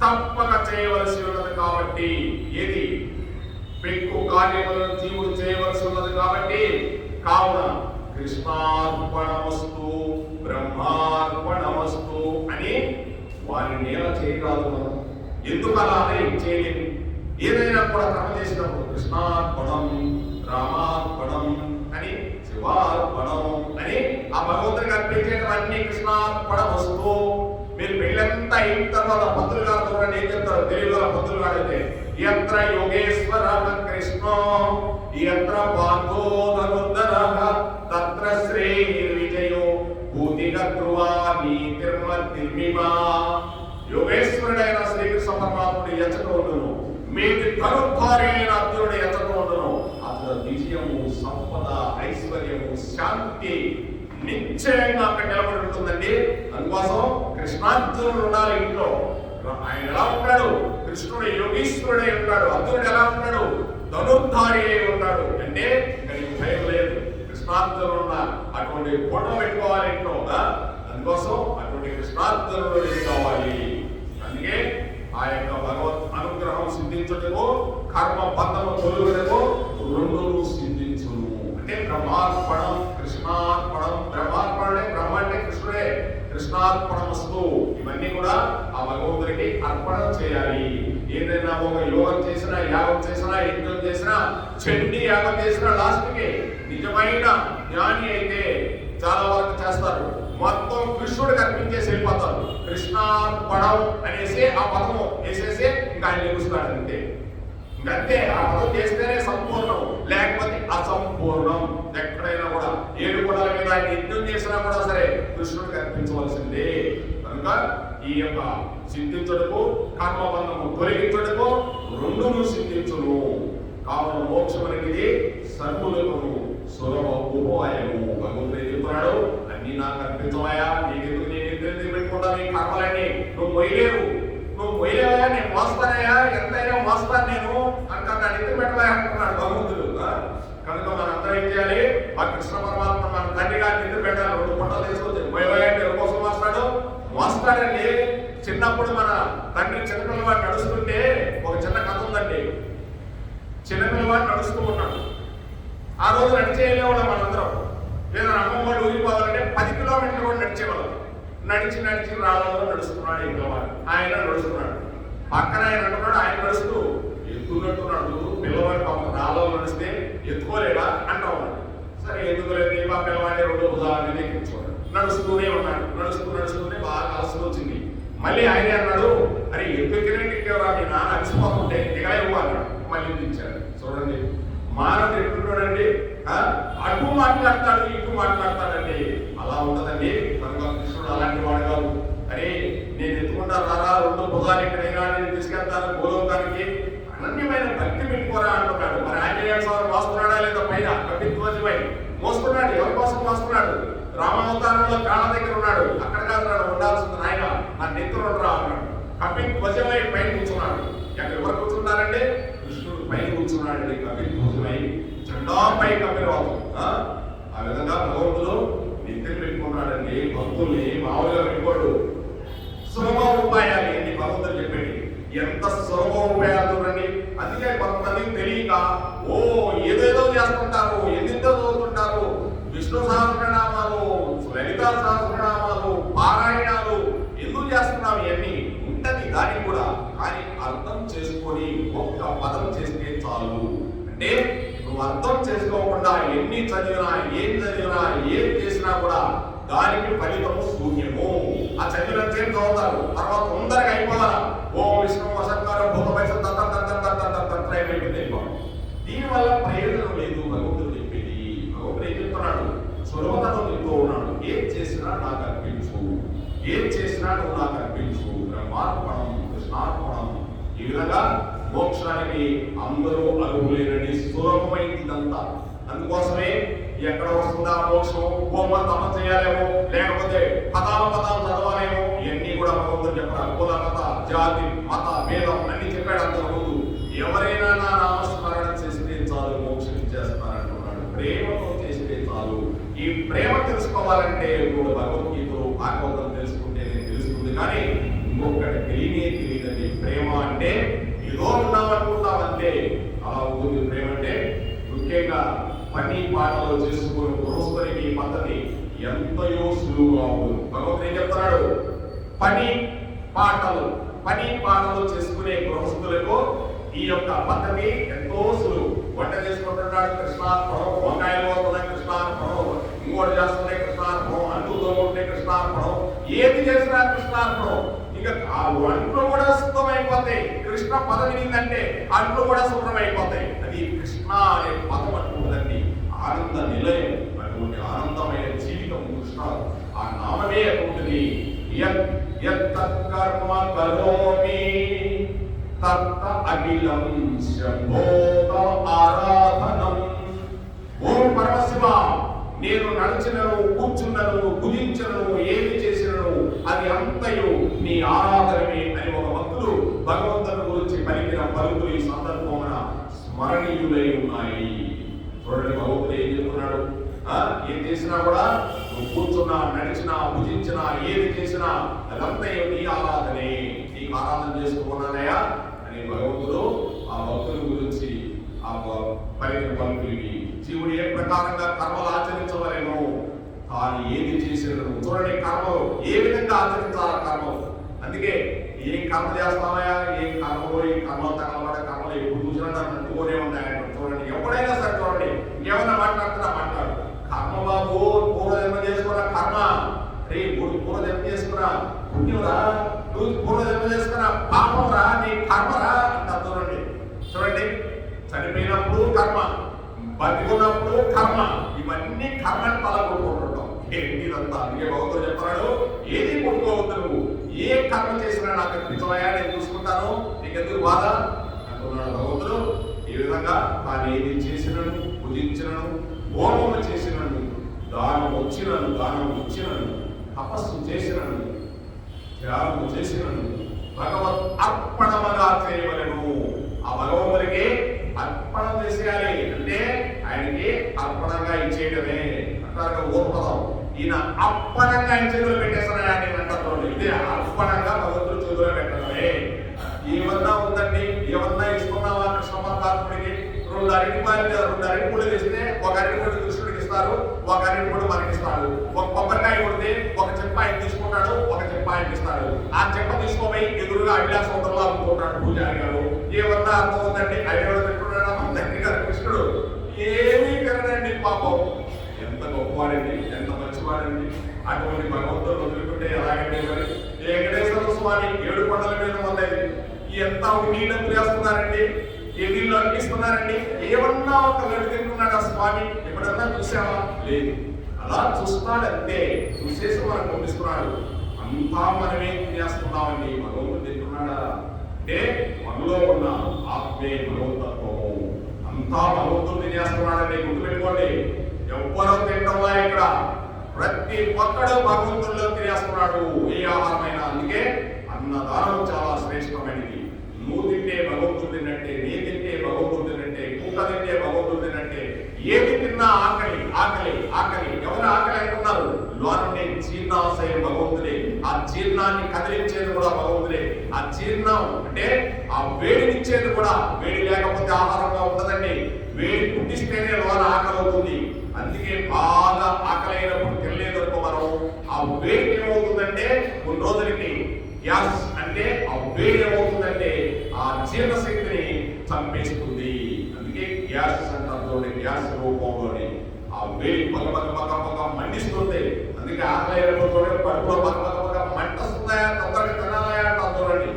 [SPEAKER 1] తప్పక చేయవలసి ఉన్నది కాబట్టి, ఏది పెక్కు కార్యములను జీవుడు చేయవలసి ఉన్నది కాబట్టి, కావున కృష్ణార్పణమస్తు బ్రహ్మార్పణమస్తు అని వారిని ఎలా చేయగలదు మనం? ఎందుకు అలా చేయలేము? ఏదైనా కూడా క్రమ చేసినప్పుడు కృష్ణార్పణం, రామార్పణం అని, శివార్పణం అని ఆ భగవంతుడికి అర్పించేటవన్నీ కృష్ణార్పణమస్తు. మీరు పెళ్ళంతా అయిన తర్వాత పంతులు గారు చూడండి ఏం చెప్తారు తెలుగులో. పంతులు గారు అయితే యత్ర యోగేశ్వర కృష్ణ యత్ర పార్థో ధనుర్ధర తత్ర శ్రీర్విజయో భూతిక ధ్రువా నీతిర్మతిర్మిమా. యోగేశ్వరుడైన శ్రీకృష్ణ పరమాత్ముడు ఎచ్చట ఉండును, మీది ధనుర్ధారి అయిన అర్జునుడు ఎచ్చట ఉండును. అతడు విజయము, సంపద, ఐశ్వర్యము, శాంతి నిశ్చయంగా అక్కడ నిలబడి ఉంటుందండి. అందుకోసం కృష్ణార్జునుడు ఉండాలి ఇంట్లో. ఆయన ఎలా ఉంటాడు? కృష్ణుడు యోగీశ్వరుడై ఉంటాడు. అర్జునుడు ఎలా ఉంటాడు? ధనుర్ధారి అయి ఉంటాడు. అంటే నీకు భయం లేదు. కృష్ణార్జునుడు ఉన్నారు. అటువంటి ఫోటో పెట్టుకోవాలి ఇంట్లో. అందుకోసం అటువంటి కృష్ణార్జునుడు కావాలి. అందుకే ఆ యొక్క భగవత్ అనుగ్రహం సిద్ధించుటకు, కర్మ బంధము తొలుగుటకు రెండు సిద్ధించును. అంటే బ్రహ్మార్పణం, కృష్ణార్పణం. బ్రహ్మార్పణే, బ్రహ్మ అంటే కృష్ణుడే. కృష్ణార్పణమస్తు. ఇవన్నీ కూడా ఆ భగవంతుడికి అర్పణం చేయాలి. ఏదైనా ఒక యోగం చేసినా, యాగం చేసినా, యజ్ఞం చేసినా, చండీ యాగం చేసినా లాస్ట్కి నిజమైన జ్ఞాని అయితే చాలా వరకు చేస్తారు. మొత్తం కృష్ణుడికి అర్పించేసి వెళ్ళిపోతారు. కృష్ణార్పణం అనేసి ఆ పదము వేసేసి ఇంకా ఆయన లెగుస్తాడు. అంతే, ఇంకంతే. ఆ పదం చేస్తేనే సంపూర్ణం, లేకపోతే అసంపూర్ణం. ఎక్కడైనా కూడా 7 గుణాల మీద ఆయన యజ్ఞం చేసినా కూడా సరే కృష్ణుడికి అర్పించవలసిందే. కనుక ఈ యొక్క సిద్ధించుటకు, కర్మబంధము తొలగించుటకు రెండును సిద్ధించును. కావున మోక్షం అనేది సర్వులకు సులభ ఉపాయము. భగవంతుడు చెప్తున్నాడు, అన్ని నాకు అర్పించవయా, నీకెందుకు నేను ఎదురు పెట్టుకుంటాను ఈ కర్మలన్నీ. నువ్వు మొయ్యలేవు, నువ్వు మొయ్యలేవా, నేను మోస్తానయా, ఎంతైనా మోస్తాను నేను అంటున్నా. ఎదురు పెట్టవా అంటున్నాడు భగవంతుడు. కనుక మనందరం ఏం చేయాలి? ఆ కృష్ణ పరమాత్మ మన తండ్రి గారిని ఎదురు పెట్టాలి. 2 పుట్టలు తీసుకొచ్చి మొయ్యవయా అంటే కోసం మోస్తాడండి. చిన్నప్పుడు మన తండ్రి చిన్నపిల్లవాడు నడుస్తుంటే ఒక చిన్న కథ ఉందండి. చిన్నపిల్లవాడు నడుస్తూ ఉన్నాడు. ఆ రోజు నడిచేయలేవాడు మనందరం. లేదా అమ్మవాడు ఊరిపోవాలి నడిచేవాళ్ళు. నడిచి నడిచి రాళ్ళలో నడుస్తున్నాడు. ఇంకా ఆయన నడుస్తున్నాడు, పక్కన ఆయన అంటున్నాడు, ఆయన నడుస్తూ ఎత్తున్నట్టున్నాడు. పిల్లవాడు పాపం రాళ్ళలో నడిస్తే ఎత్తుకోలేడా అంటా ఉన్నాడు. సరే ఎందుకోలేదు, మా పిల్లవాడిని 2 భుజాల మీద కూర్చోడు. నడుస్తూనే ఉన్నాడు. నడుస్తూనే బాగా అలసలు వచ్చింది. మళ్ళీ ఆయన అన్నాడు, అరే ఎత్తుకినంటే ఎక్కేవరా, మీ నాన్న అలసిపోతుంటే దిగలేవు అన్నాడు. మళ్ళీ దించాడు. చూడండి మానవుడు ఎట్లున్నాడండి, అటు మాట్లాడతాడు ఇటు మాట్లాడతాడండి. అలా ఉంటదండి కనుక కృష్ణుడు అలాంటి వాడు కాదు. అరే నేను ఎత్తుకుంటా రారా, 2 భుజాలు ఎక్కడైనా నేను తీసుకెళ్తాను భూలోకానికి, అనన్యమైన భక్తి పెట్టుకోరా అంటున్నాడు. మరి ఆంజనేయ స్వామి మోస్తున్నాడా లేదా పైన కపిధ్వజమై మోస్తున్నాడు. ఎవరి కోసం మోస్తున్నాడు? రామావతారంలో కాళ్ళ దగ్గర ఉన్నాడు. అక్కడ కాదు ఉండాల్సింది నాయన, నా నెత్తులు రా అన్నాడు. కపిధ్వజమై పైన కూర్చున్నాడు. ఎక్కడ ఎవరు కూర్చున్నారంటే కృష్ణుడు పైన కూర్చున్నాడండి. కపిధ్వజమై జెండాపై కపిరాజు. ఆ విధంగా భగవంతుడు నిత్యం పెట్టుకున్నాడండి. భక్తుల్ని మామూలుగా పెట్టుకోడు. సులభ ఉపాయాలు ఏంటి భగవంతుడు చెప్పండి, ఎంత సులభ ఉపాయాలు చూడండి. అందుకే కొంతమందికి తెలియక ఏదేదో చేస్తుంటారు, ఎన్నెంతో చదువుతుంటారు. విష్ణు సహస్రనామాలు, లలితా సహస్రనామాలు, పారాయణాలు ఎందుకు చేస్తున్నాం? ఇవన్నీ ఉంటది దానికి కూడా, కానీ అర్థం చేసుకొని ఒక్క పదం చేస్తే చాలు. అంటే నువ్వు అర్థం చేసుకోకుండా ఎన్ని చదివినా, ఏం చేసినా కూడా దానికి ఫలితము శూన్యము. ఆ చదివిన చేతి చదువుతారు, తర్వాత తొందరగా అయిపోవాలా. విష్ణు వశంకర భూత పైసలు దీనివల్ల ప్రయోజనం లేదు. భగవంతుడు చెప్పేది, భగవంతుడు ఏం చెప్తున్నాడు? సులభతను చెప్తూ ఉన్నాడు. ఏం చేసినా నాకు అర్పించు, ఏం చేసినా నువ్వు నాకు అర్పించు. బ్రహ్మార్పణం, కృష్ణార్పణం. ఈ విధంగా మోక్షానికి అందరూ అర్హులేనని సులభమైందంతా. అందుకోసమే ఎక్కడ వస్తుందా మోక్షం? మనం తపం చేయాలేమో, లేకపోతే పదాలు చదవాలేమో, ఇవన్నీ కూడా భగవంతుడు చెప్పారు. కుల, మత, జాతి, మత భేదం అన్ని చెప్పాడు. అంతకుముందు ఎవరైనా నా నామస్మరణ చేస్తే చాలు మోక్షం ఇచ్చేస్తారంటున్నాడు. ప్రేమతో చేస్తే చాలు. ఈ ప్రేమ తెలుసుకోవాలంటే ఇప్పుడు భగవద్గీతలో భాగవతం తెలుసుకుంటే తెలుస్తుంది. కానీ ఇంకొకటి తెలియదండి. ప్రేమ అంటే ఏదో ఉన్నామనుకుంటామంటే అలా ఉంటుంది. ప్రేమ అంటే ముఖ్యంగా పని పాటలు చేసుకుని గృహస్థునికి పద్ధతి ఎంతయో సులువుగా ఉంటుంది. భగవంతుడు ఏం చెప్తున్నాడు? పని పాటలు చేసుకునే గృహస్థులకు ఈ యొక్క పద్ధతి ఎంతో సులువు. వంట చేసుకుంటున్నాడు, కృష్ణార్పణం. వంకాయలు పోతున్నాయి, కృష్ణార్పణం. ఇంకోటి చేస్తున్నాయి, కృష్ణార్పణం. అంటూ తోముంటే కృష్ణార్పణం. ఏది చేసినా కృష్ణార్పణం. ఇక ఆ అంట్లు కూడా శుభ్రమైపోతాయి. కృష్ణ పదం వినిందంటే అంట్లు కూడా శుభ్రమైపోతాయి. అది కృష్ణ అనే పదం అటువంటిదండి. ఆనంద నిలయం, అటువంటి ఆనందమైన జీవితం కృష్ణ. ఆ నామమే అటువంటిది. కర్మ కరోమి తత్త అఖిలం శంభోగ ఆరాధనం. ఓం పరమశివ, నేను నడిచినను, కూర్చున్నను, భుజించను, ఏమి చేసినను అది అంతయు నీ ఆరాధనమే అని ఒక భక్తుడు భగవంతుని గురించి పలికిన పలుకులు ఈ సందర్భమున స్మరణీయులై ఉన్నాయి. చూడండి భగవంతుడు ఏం చెప్తున్నాడు? ఏం చేసినా కూడా నువ్వు కూర్చున్నా, నడిచినా, భుజించినా, ఏది చేసినా అదంతయు నీ ఆరాధనే. నీకు ఆరాధన చేసుకున్నానయా అని భగవంతుడు ఆ భక్తుల గురించి ఆ పలికిన పలుకులు. జీవుడు ఏ ప్రకారంగా కర్మలు ఆచరించవలేమో, కానీ ఏది చేసినను చూడండి. కర్మలు ఏ విధంగా ఆచరించాలా? కర్మలు అందుకే ఏం కర్మ చేస్తామయా, ఏం కర్మలో ఈ కర్మలు తగలబడే కర్మలు ఎప్పుడు చూసినా నన్ను అంటుకోనే ఉంటాయంట. చూడండి ఎప్పుడైనా సరే చూడండి, ఇంకేమన్నా మాట్లాడు. కర్మ బాబు, పూర్వజన్మ చేసుకున్న కర్మ. రే పూర్వజన్మ చేసుకున్న పుణ్యంరా, నువ్వు పూర్వజన్మ చేసుకున్న పాపంరా, నీ కర్మరా అంటారు. చూడండి చనిపోయినప్పుడు కర్మ, బతికున్నప్పుడు కర్మ. ఇవన్నీ కర్మని తలగొట్టుకుంటుంటాం. ఏంటిదంతా? అందుకే భగవంతుడు చెప్తున్నాడు, ఏది కొట్టుకోవద్దు. నువ్వు ఏ కర్మ చేసినా నాకు నిజమయ్యా, నేను చూసుకుంటాను, నీకెందుకు బాధ అంటున్నాడు భగవంతుడు. ఈ విధంగా తాను ఏది చేసినను, పూజించినను, హోమము చేసినను, దానం ఇచ్చినను, తపస్సు చేసినను, త్యాగము చేసినను భగవత్ అర్పణముగా చేయవలెను. ఆ భగవంతుడికి అర్పణం చేసేయాలి. అంటే ఆయనకి అర్పణంగా ఇచ్చేయడమే అంటారు. ఊర్పదం ఈయన అర్పణంగా చేతులు పెట్టేస్తారా అని అంటారు. ఇదే అర్పణంగా భగవంతుడు చేతులు పెట్టడమే. ఏమన్నా ఉందండి, ఏమన్నా ఇస్తున్నావా కృష్ణ పరమాత్ముడికి? 2 అరటి పళ్ళు తెస్తే 1 అరటి పళ్ళు కృష్ణుడికి ఇస్తారు, ఒక అరటిపండు మనకి ఇస్తాడు. ఒక కొబ్బరికాయ కొడితే ఒక చెప్ప ఆయన తీసుకుంటాడు, ఒక చెప్ప ఆయనకి ఇస్తాడు. ఆ చెప్ప తీసుకోపోయి ఎదురుగా అభిలాష సోదరులు అనుకుంటాడు పూజారి గారు. ఏమన్నా అర్థం అవుతుందండి? అయ్యో తింటున్నాడా మన తండ్రి గారు కృష్ణుడు? ఏమీ కరడండి పాపం. ఎంత గొప్పవాడండి, ఎంత మంచివాడండి. అటువంటి భగవంతుడు వదులుకుంటే ఎలాగండి? మరి వెంకటేశ్వర స్వామి 7 కొండల మీద ఉన్నది. ఎంత నీళ్ళని చేస్తున్నారండి, ఎన్నిళ్ళు అనిపిస్తున్నారండి. ఏమన్నా ఒక లడ్డు తింటున్నాడు ఆ స్వామి? ఎప్పుడన్నా చూసావా? లేదు. అలా చూస్తున్నాడు అంతే, చూసేసి మనకు పంపిస్తున్నాడు. అంతా మనమే తినేస్తున్నామండి. భగవంతుడు తింటున్నాడా అంటే మనలో ఉన్న ఆత్మే భగవతత్వము. అంతా భగవంతుడు తినేస్తున్నాడండి. గుర్తుపెట్టుకోండి, ఎవ్వరూ తింటంలా ఇక్కడ. ప్రతి ఒక్కడు భగవంతుడిలో తినేస్తున్నాడు ఏ ఆహారమైనా. అందుకే అన్నదానం చాలా శ్రేష్టమైనది. నువ్వు తింటే భగవంతుడు తిన్నట్టే, నీ తింటే భగవంతుడు తిన్నట్టే, కుక్క తింటే భగవంతుడు తిన్నట్టే. ఏది తిన్నా ఆకలి ఆకలి ఆకలి. ఎవరు ఆకలి అంటున్నారు? లోనే జీర్ణాశయం భగవంతుడే. ఆ జీర్ణాన్ని కదిలించేది కూడా భగవంతుడే. ఆ జీర్ణం అంటే ఆ వేడినిచ్చేది కూడా. వేడి లేకపోతే ఆహారంగా ఉండదండి. వేడి పుట్టిస్తేనే లోన ఆకలి అవుతుంది. అందుకే బాగా ఆకలి అయినప్పుడు తెలియదనుకో మనం, ఆ వేడి ఏమవుతుందంటే కొన్ని రోజులకి గ్యాస్ అంటే ఆ వేడి ఏమవుతుందంటే ఆ జీర్ణశక్తిని చంపేస్తుంది. అందుకే గ్యాస్ అంటారు, గ్యాస్ రూపంలోనే ఆ వేడి పగ మండిస్తుంది. అందుకే ఆకలి అయినప్పుడు కడుపులో పగ మంట వస్తుందా, తొందరగా తినాలయా అంటారు చూడండి.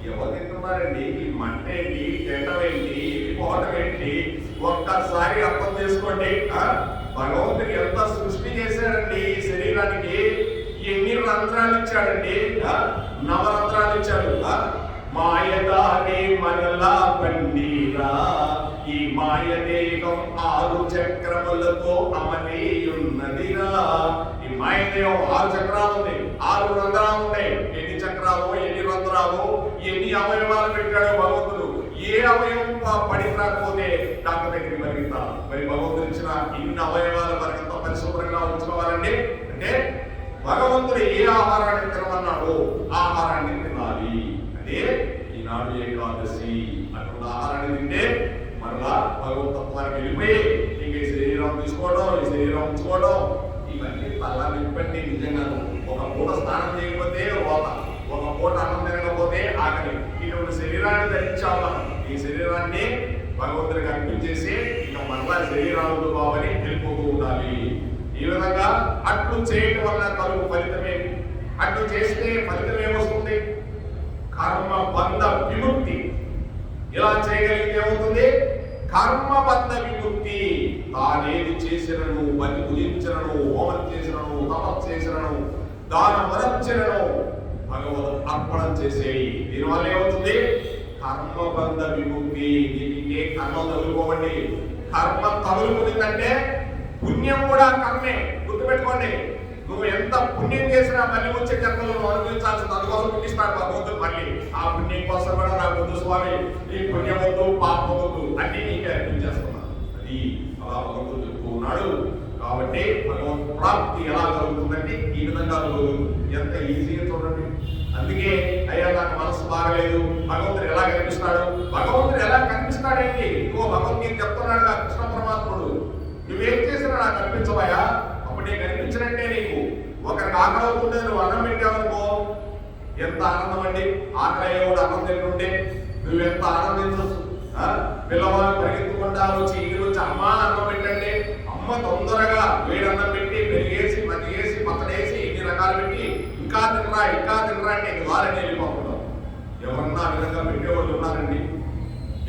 [SPEAKER 1] ఎవరు తింటున్నారండి? ఈ మంట ఏంటి, తినడం ఏంటి, పోవటం ఏంటి? ఒక్కసారి అర్థం చేసుకోండి. భగవంతుడు ఎంత సృష్టి చేశాడండి ఈ శరీరానికి. ఎన్ని రంధ్రాలు ఇచ్చాడండి? 9 రంధ్రాలు ఇచ్చాడు. మాయదానే మనలా పండిరా, ఈ మాయదేహం 6 చక్రములతో అమలేయున్నదిరా. ఈ మాయదేహం 6 చక్రాలు ఉన్నాయి, 6 రంధ్రాలు ఉన్నాయి. ఎన్ని చక్రాలు, ఎన్ని రంధ్రాలు, ఎన్ని అవయవాలు పెట్టాడు భగవంతుడు. ఏ అవయవం పడికి రాకపోతే డాక్టర్ దగ్గరికి పరిగెత్తా. మరి భగవంతుడు ఇచ్చిన ఇన్ని అవయవాలు మనకంత పరిశుభ్రంగా ఉంచుకోవాలండి. అంటే భగవంతుడు ఏ ఆహారాన్ని తినమన్నాడో ఆహారాన్ని తినాలి. అదే ఈనాడు ఏకాదశి. అటువంటి ఆహారాన్ని తింటే మరలా భగవతత్వానికి వెళ్ళిపోయి ఇంక ఈ శరీరం తీసుకోవడం, ఈ శరీరం ఉంచుకోవడం, ఇవన్నీ తలా నింపండి. నిజంగా ఒక పూట స్నానం చేయకపోతే రోత, ఒక పూట అన్నం తినకపోతే ఆకలి. ఇటువంటి శరీరాన్ని ధరించాలి మనం. ఈ శరీరాన్ని భగవంతుడికి అర్పించేసి ఇక మరలా శరీరాలు బావని వెళ్ళిపోతూ ఉండాలి. ఈ విధంగా అట్లు చేయటం వల్ల కలుగు ఫలితమే. అట్లు చేస్తే ఫలితం ఏమొస్తుంది? కర్మబంధ విముక్తి. ఇలా చేయగలిగితే ఏమవుతుంది? కర్మబంధ విముక్తి. తానేది చేసినను, బలి పూజించినను, హోమం చేసినను, తపస్సు చేసినను, దానం వరచినను భగవద్ అర్పణం చేసేయి. దీనివల్ల ఏమవుతుంది? కర్మబంధ విముక్తి. నీకే కర్మ తగులుకోవండి. కర్మ తగులుకుందంటే పుణ్యం కూడా కర్మే. గుర్తుపెట్టుకోండి, నువ్వు ఎంత పుణ్యం చేసినా మళ్ళీ వచ్చే జన్మలో నువ్వు అనుభవించాల్సింది. అందుకోసం పుట్టిస్తాడు భగవంతుడు. మళ్ళీ ఆ పుణ్యం కోసం కూడా నాకు వద్దు స్వామి, ఈ పుణ్యం వద్దు, పాపం వద్దు, అన్ని నీకే అర్పించేస్తున్నాను. అది అలా భగవంతుడు చెప్తూ ఉన్నాడు. కాబట్టి భగవంతు ప్రాప్తి ఎలా కలుగుతుందంటే ఈ విధంగా కలుగుతుంది. ఎంత ఈజీగా చూడండి. అందుకే అయ్యా నాకు మనసు బాగలేదు, భగవంతుడు ఎలా కనిపిస్తాడు? భగవంతుడు ఎలా కనిపిస్తాడేంటి? ఇంకో భగవద్గీత చెప్తున్నాడు కృష్ణ పరమాత్ముడు, నువ్వేం చేసినా నాకు కనిపించవయా? అప్పుడు నేను కనిపించినట్టే నీకు. ఒకరికి ఆకలి అవుతుంటే నువ్వు అన్నం పెట్టావనుకో ఎంత ఆనందం అండి. ఆకలి అయ్యేవాడు అన్నం తింటుంటే నువ్వెంత ఆనందించవచ్చు. పిల్లవాళ్ళు పరిగెత్తుకుంటా వచ్చి ఇంటికి వచ్చి అమ్మ అన్నం పెట్టండి, అమ్మ తొందరగా వేడి అన్నం పెట్టి పెరిగేసి మజ్జిగేసి పచ్చడేసి ఇన్ని రకాలు పెట్టి ఇంకా తినరా అంటే వాళ్ళని వెళ్ళిపోతున్నాం. ఎవరన్నా ఆ విధంగా పెట్టేవాళ్ళు ఉన్నారండి?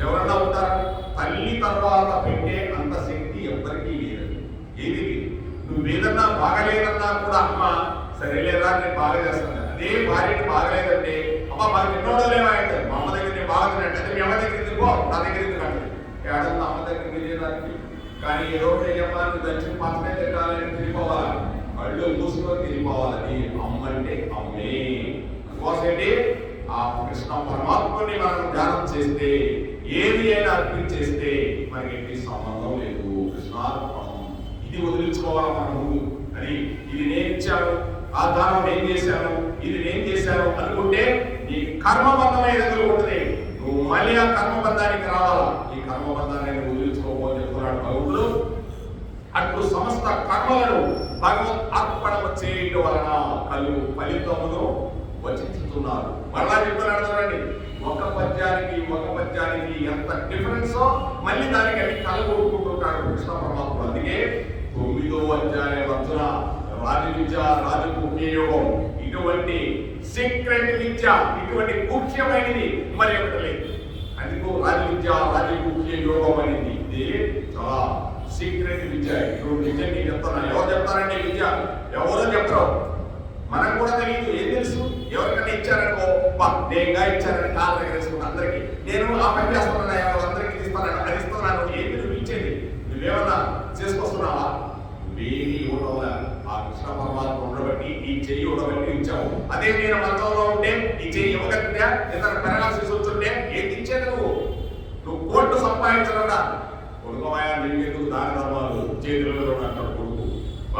[SPEAKER 1] ఎవరన్నా ఉంటారా? తల్లి తర్వాత పెట్టే అంత శక్తి ఎవరికీ లేదు. ఏది నువ్వేదన్నా బాగలేదన్నా కూడా అమ్మ సరేలేదా నేను బాగా చేస్తాను. అదే భార్యని బాగలేదంటే అమ్మ మాకు ఎన్నోడో లేవా అంటే మా అమ్మ దగ్గర నేను బాగా తినంటే అదే మీ అమ్మ దగ్గర తిరిగిపో, నా దగ్గర తిరగండి. ఏడన్నా అమ్మ దగ్గర తిరిగేదానికి. కానీ ఏదో అమ్మ నువ్వు దర్శనం పచ్చనే తిరగాలని తిరిగిపోవాలా, కళ్ళు మూసుకొని తిరిగిపోవాలని. అమ్మ అంటే అమ్మే. అందుకోసండి ఆ కృష్ణ పరమాత్మని మనం ధ్యానం చేస్తే, ఏది అయినా అర్పించేస్తే మనకి ఎట్టి సంబంధం లేదు. కృష్ణార్పణం ఇది వదిలించుకోవాలి మన ముందు. అని ఇది నేను ఇచ్చాను, ఆ దానం నేను చేశాను, ఇది నేను చేశాను అనుకుంటే నీ కర్మబంధమైన ఎదుర్కొంటుంది. నువ్వు మళ్ళీ ఆ కర్మబంధానికి రావాలా. ఈ కర్మబంధాన్ని వదిలించుకోకపోతే చెప్తున్నాడు భగవంతుడు. అట్లు సమస్త కర్మలను భగవత్ అర్పణము చేయడం వలన కలుగు ఫలితమును వచించుతున్నారు. మళ్ళా చెప్తున్నాడు చూడండి, ఒక పద్యానికి ఎంత డిఫరెన్సో మళ్ళీ దానికి అవి కలగొట్టుకుంటున్నాడు కృష్ణ పరమాత్ముడు. అందుకే 9వ అధ్యాయం అర్జున రాజవిద్య రాజముఖ్య యోగం ఇటువంటి సీక్రెట్ విద్య, ఇటువంటి ముఖ్యమైనది మరి ఒకటి లేదు. అందుకు రాజవిద్య రాజముఖ్య యోగం అనేది ఇది చాలా సీక్రెట్ విద్య. ఇటువంటి విద్య నేను చెప్తాను. ఎవరు చెప్తారండి విద్య? ఎవరో చెప్పరు, మనకు కూడా తెలియదు. ఏం తెలుసు? ఎవరికైనా ఇచ్చారనుకో, నేనుగా ఇచ్చారని కాళ్ళ దగ్గర వేసుకుంటా అందరికి, నేను ఆ పని చేస్తున్నా, అందరికి ఇస్తాను అది ఇస్తున్నాను. ఏంటి నువ్వు ఇచ్చేది? నువ్వేమన్నా చేసుకొస్తున్నావా? నువ్వేమి ఇవ్వడంలా ఆ కృష్ణ పరమాత్మ ఉండబట్టి ఈ చెయ్యి ఉండబట్టి ఇచ్చావు. అదే నేను మంత్రంలో ఉంటే ఈ చెయ్యి ఇవ్వగలిగితే ఇతను పెరగాల్సి వస్తుంటే ఏంటి ఇచ్చేది? నువ్వు కోట్లు సంపాదించకుండా కొడుకోవాయా, నీకెందుకు దాన ధర్మాలు చేతులలో అంటాడు కొడుకు.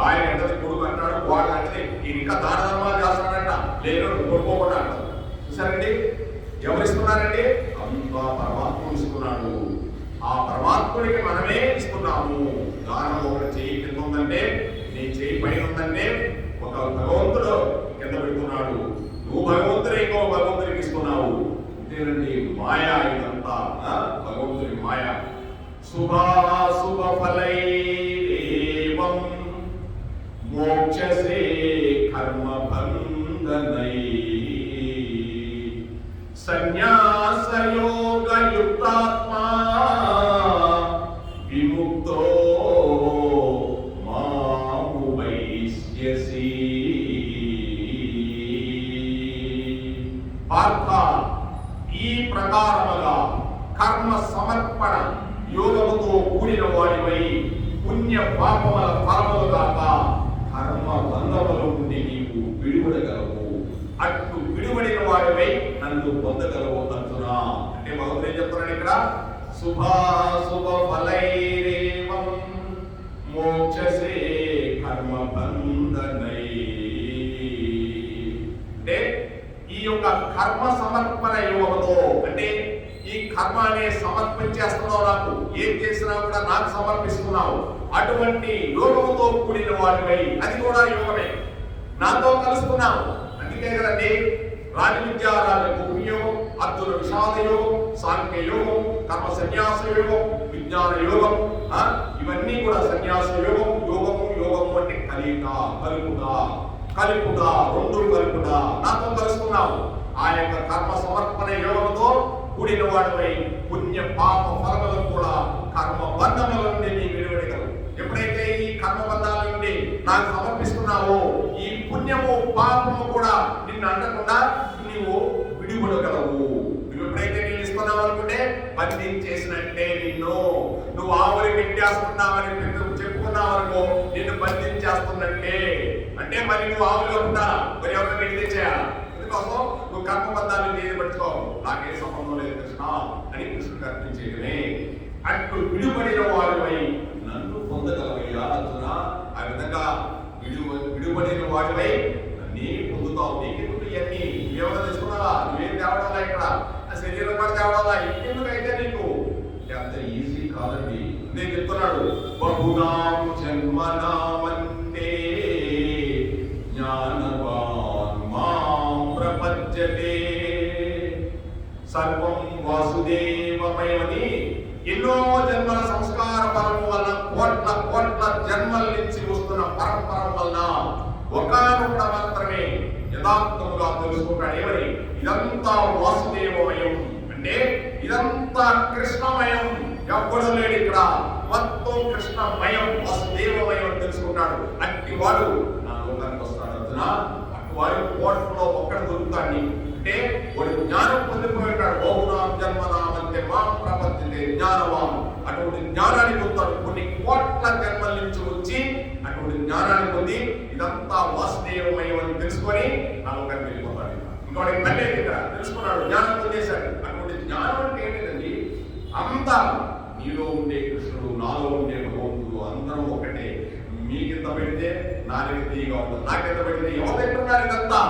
[SPEAKER 1] ఆయన ఎంతది కొడుకు అంటాడు, వాడు అంటే నేను ఇంకా దాన ధర్మాలు చేస్తాడంట, లేదు కొడుకోకుండా అంటారు. చూసారండి, ఎవరిస్తున్నారండి? అంతా పరమాత్ముడు ఇస్తున్నాడు. ఆ పరమాత్ముడికి మనమే ఇస్తున్నాము. దానం ఒకటి చేయి కింద ఉందంటే, నీ చేయి పైన ఉందంటే ఒక భగవంతుడు కింద పెడుతున్నాడు. నువ్వు భగవంతుడే ఇంకో భగవంతుడికి ఇస్తున్నావు. అంతేనండి, మాయా ఇదంతా భగవంతుడి మాయ. శుభాశుభ ఫలైరేవం మోక్షసే కర్మ బంధనై సన్యాస యోగ యుక్తాత్మా విముక్తో మాము వైశ్యసి. పార్థ, ఈ ప్రకారముగా కర్మ సమర్పణ యోగముతో కూడిన వాడివై పుణ్య పాపముల ఫలములు కాక కర్మ బంధముల నుండి నీవు విడిపడగలవు. అట్లు విడిపడిన వాడివై నన్ను పొందగలవు అర్జున. అంటే భగవంతుడు ఏం చెప్తున్నాడు ఇక్కడ? శుభాశుభ ఫలైరేవం మోక్షసే కర్మ బంధనై. అంటే ఈ యొక్క కర్మ సమర్పణ యోగముతో, అంటే ఈ కర్మ అనే సమర్పించేస్తున్నావు, నాకు ఏం చేసినా కూడా నాకు సమర్పిస్తున్నావు. అటువంటి యోగముతో కూడిన వాడివై, అది కూడా యోగమే, నాతో కలుస్తున్నావు. అందుకే కదండి రాజవిద్య రాజముఖ్య యోగం, అర్జున విషాద యోగం, సాంఖ్య యోగం, కర్మ సన్యాస యోగం, విజ్ఞాన యోగం, ఇవన్నీ కూడా సన్యాస యోగం. యోగము అంటే కలుపుట, రెండు కలుపుట, నాతో కలుస్తున్నావు. ఆ యొక్క కర్మ సమర్పణ యోగంతో కూడిన వాడిపై పుణ్య పాప ఫలములను కూడా కర్మ బంధముల నుండి నీ విడివడగలవు. ఎప్పుడైతే ఈ కర్మ బంధాల నుండి నాకు సమర్పిస్తున్నావో, ఈ పుణ్యము పాపము కూడా నిన్ను అంటకుండా నీవు విడిపడగలవు. నువ్వు ఎప్పుడైతే నేను ఇస్తున్నావు అనుకుంటే బంధించేసినట్టే నిన్ను. నువ్వు ఆవుని పెట్టేస్తున్నావని చెప్పుకున్నావు అనుకో, నిన్ను బంధించేస్తున్నట్టే. అంటే మరి నువ్వు ఆవులుగా ఉంటారా? మరి ఎవరైనా పెళ్లి చేయాలా? అందుకోసం నువ్వు కర్మబంధాన్ని నేను పట్టుకో, నాకే సంబంధం లేదు కృష్ణ అని కృష్ణుడు అర్పించేయడమే. అట్లు విడిపడిన వాడివై నన్ను పొందగలవయ్యా అర్జున. ఆ విధంగా విడిపడిన వాడివై నన్నే పొందుతావు. నీకెందుకు ఇవన్నీ? నువ్వేమైనా తెచ్చుకున్నావా? నువ్వేం తేవడాలా? ఇక్కడ ఆ శరీరం కూడా తేవడాలా? ఇంకెందుకైతే నీకు అంత ఈజీ కాదండి. నేను చెప్తున్నాడు, బహునాం జన్మనామంతే జ్ఞానవాన్ మాం ప్రపంచతే సర్వం వాసుదేవమయమని. ఎన్నో జన్మల సంస్కార పరము వలన, కోట్ల జన్మల నుంచి వస్తున్న పరంపర వలన ఒకానొక మాత్రమే యథార్థముగా తెలుసుకుంటాడు. ఏమని? ఇదంతా వాసుదేవమయం, అంటే ఇదంతా కృష్ణమయం. ఎవ్వడు లేడు ఇక్కడ, మొత్తం కృష్ణమయం, వాసుదేవమయం తెలుసుకుంటాడు. అట్టి వాడు నా లోకానికి వస్తాడు అర్జున. అటు వాడు కోట్లలో ఒక్కడ దొరుకుతాడు. అంటే వాడు జ్ఞానం పొందిపోయింటాడు. బహునాం జన్మనామంతే మాం ప్రపంచతే జ్ఞానవాన్. అటువంటి జ్ఞానాన్ని పొందుతాడు. కొన్ని కోట్ల జన్మల నుంచి వచ్చి అటువంటి జ్ఞానాన్ని పొంది ఇదంతా వాసుదేవమయం అని తెలుసుకొని నా లోకానికి వెళ్ళిపోతాడు. ఇంకోటి పల్లె ఇక్కడ తెలుసుకున్నాడు, జ్ఞానం పొందేశాడు. అటువంటి జ్ఞానం అంటే ఏంటండి? అంతా నీలో ఉండే కృష్ణుడు, నాలో ఉండే భగవంతుడు అందరం ఒకటే. మీకింత పెడితే నాకెంత తీయగా ఉంటుంది, నాకెంత పెడితే ఎవరు తింటున్నారు? ఇదంతా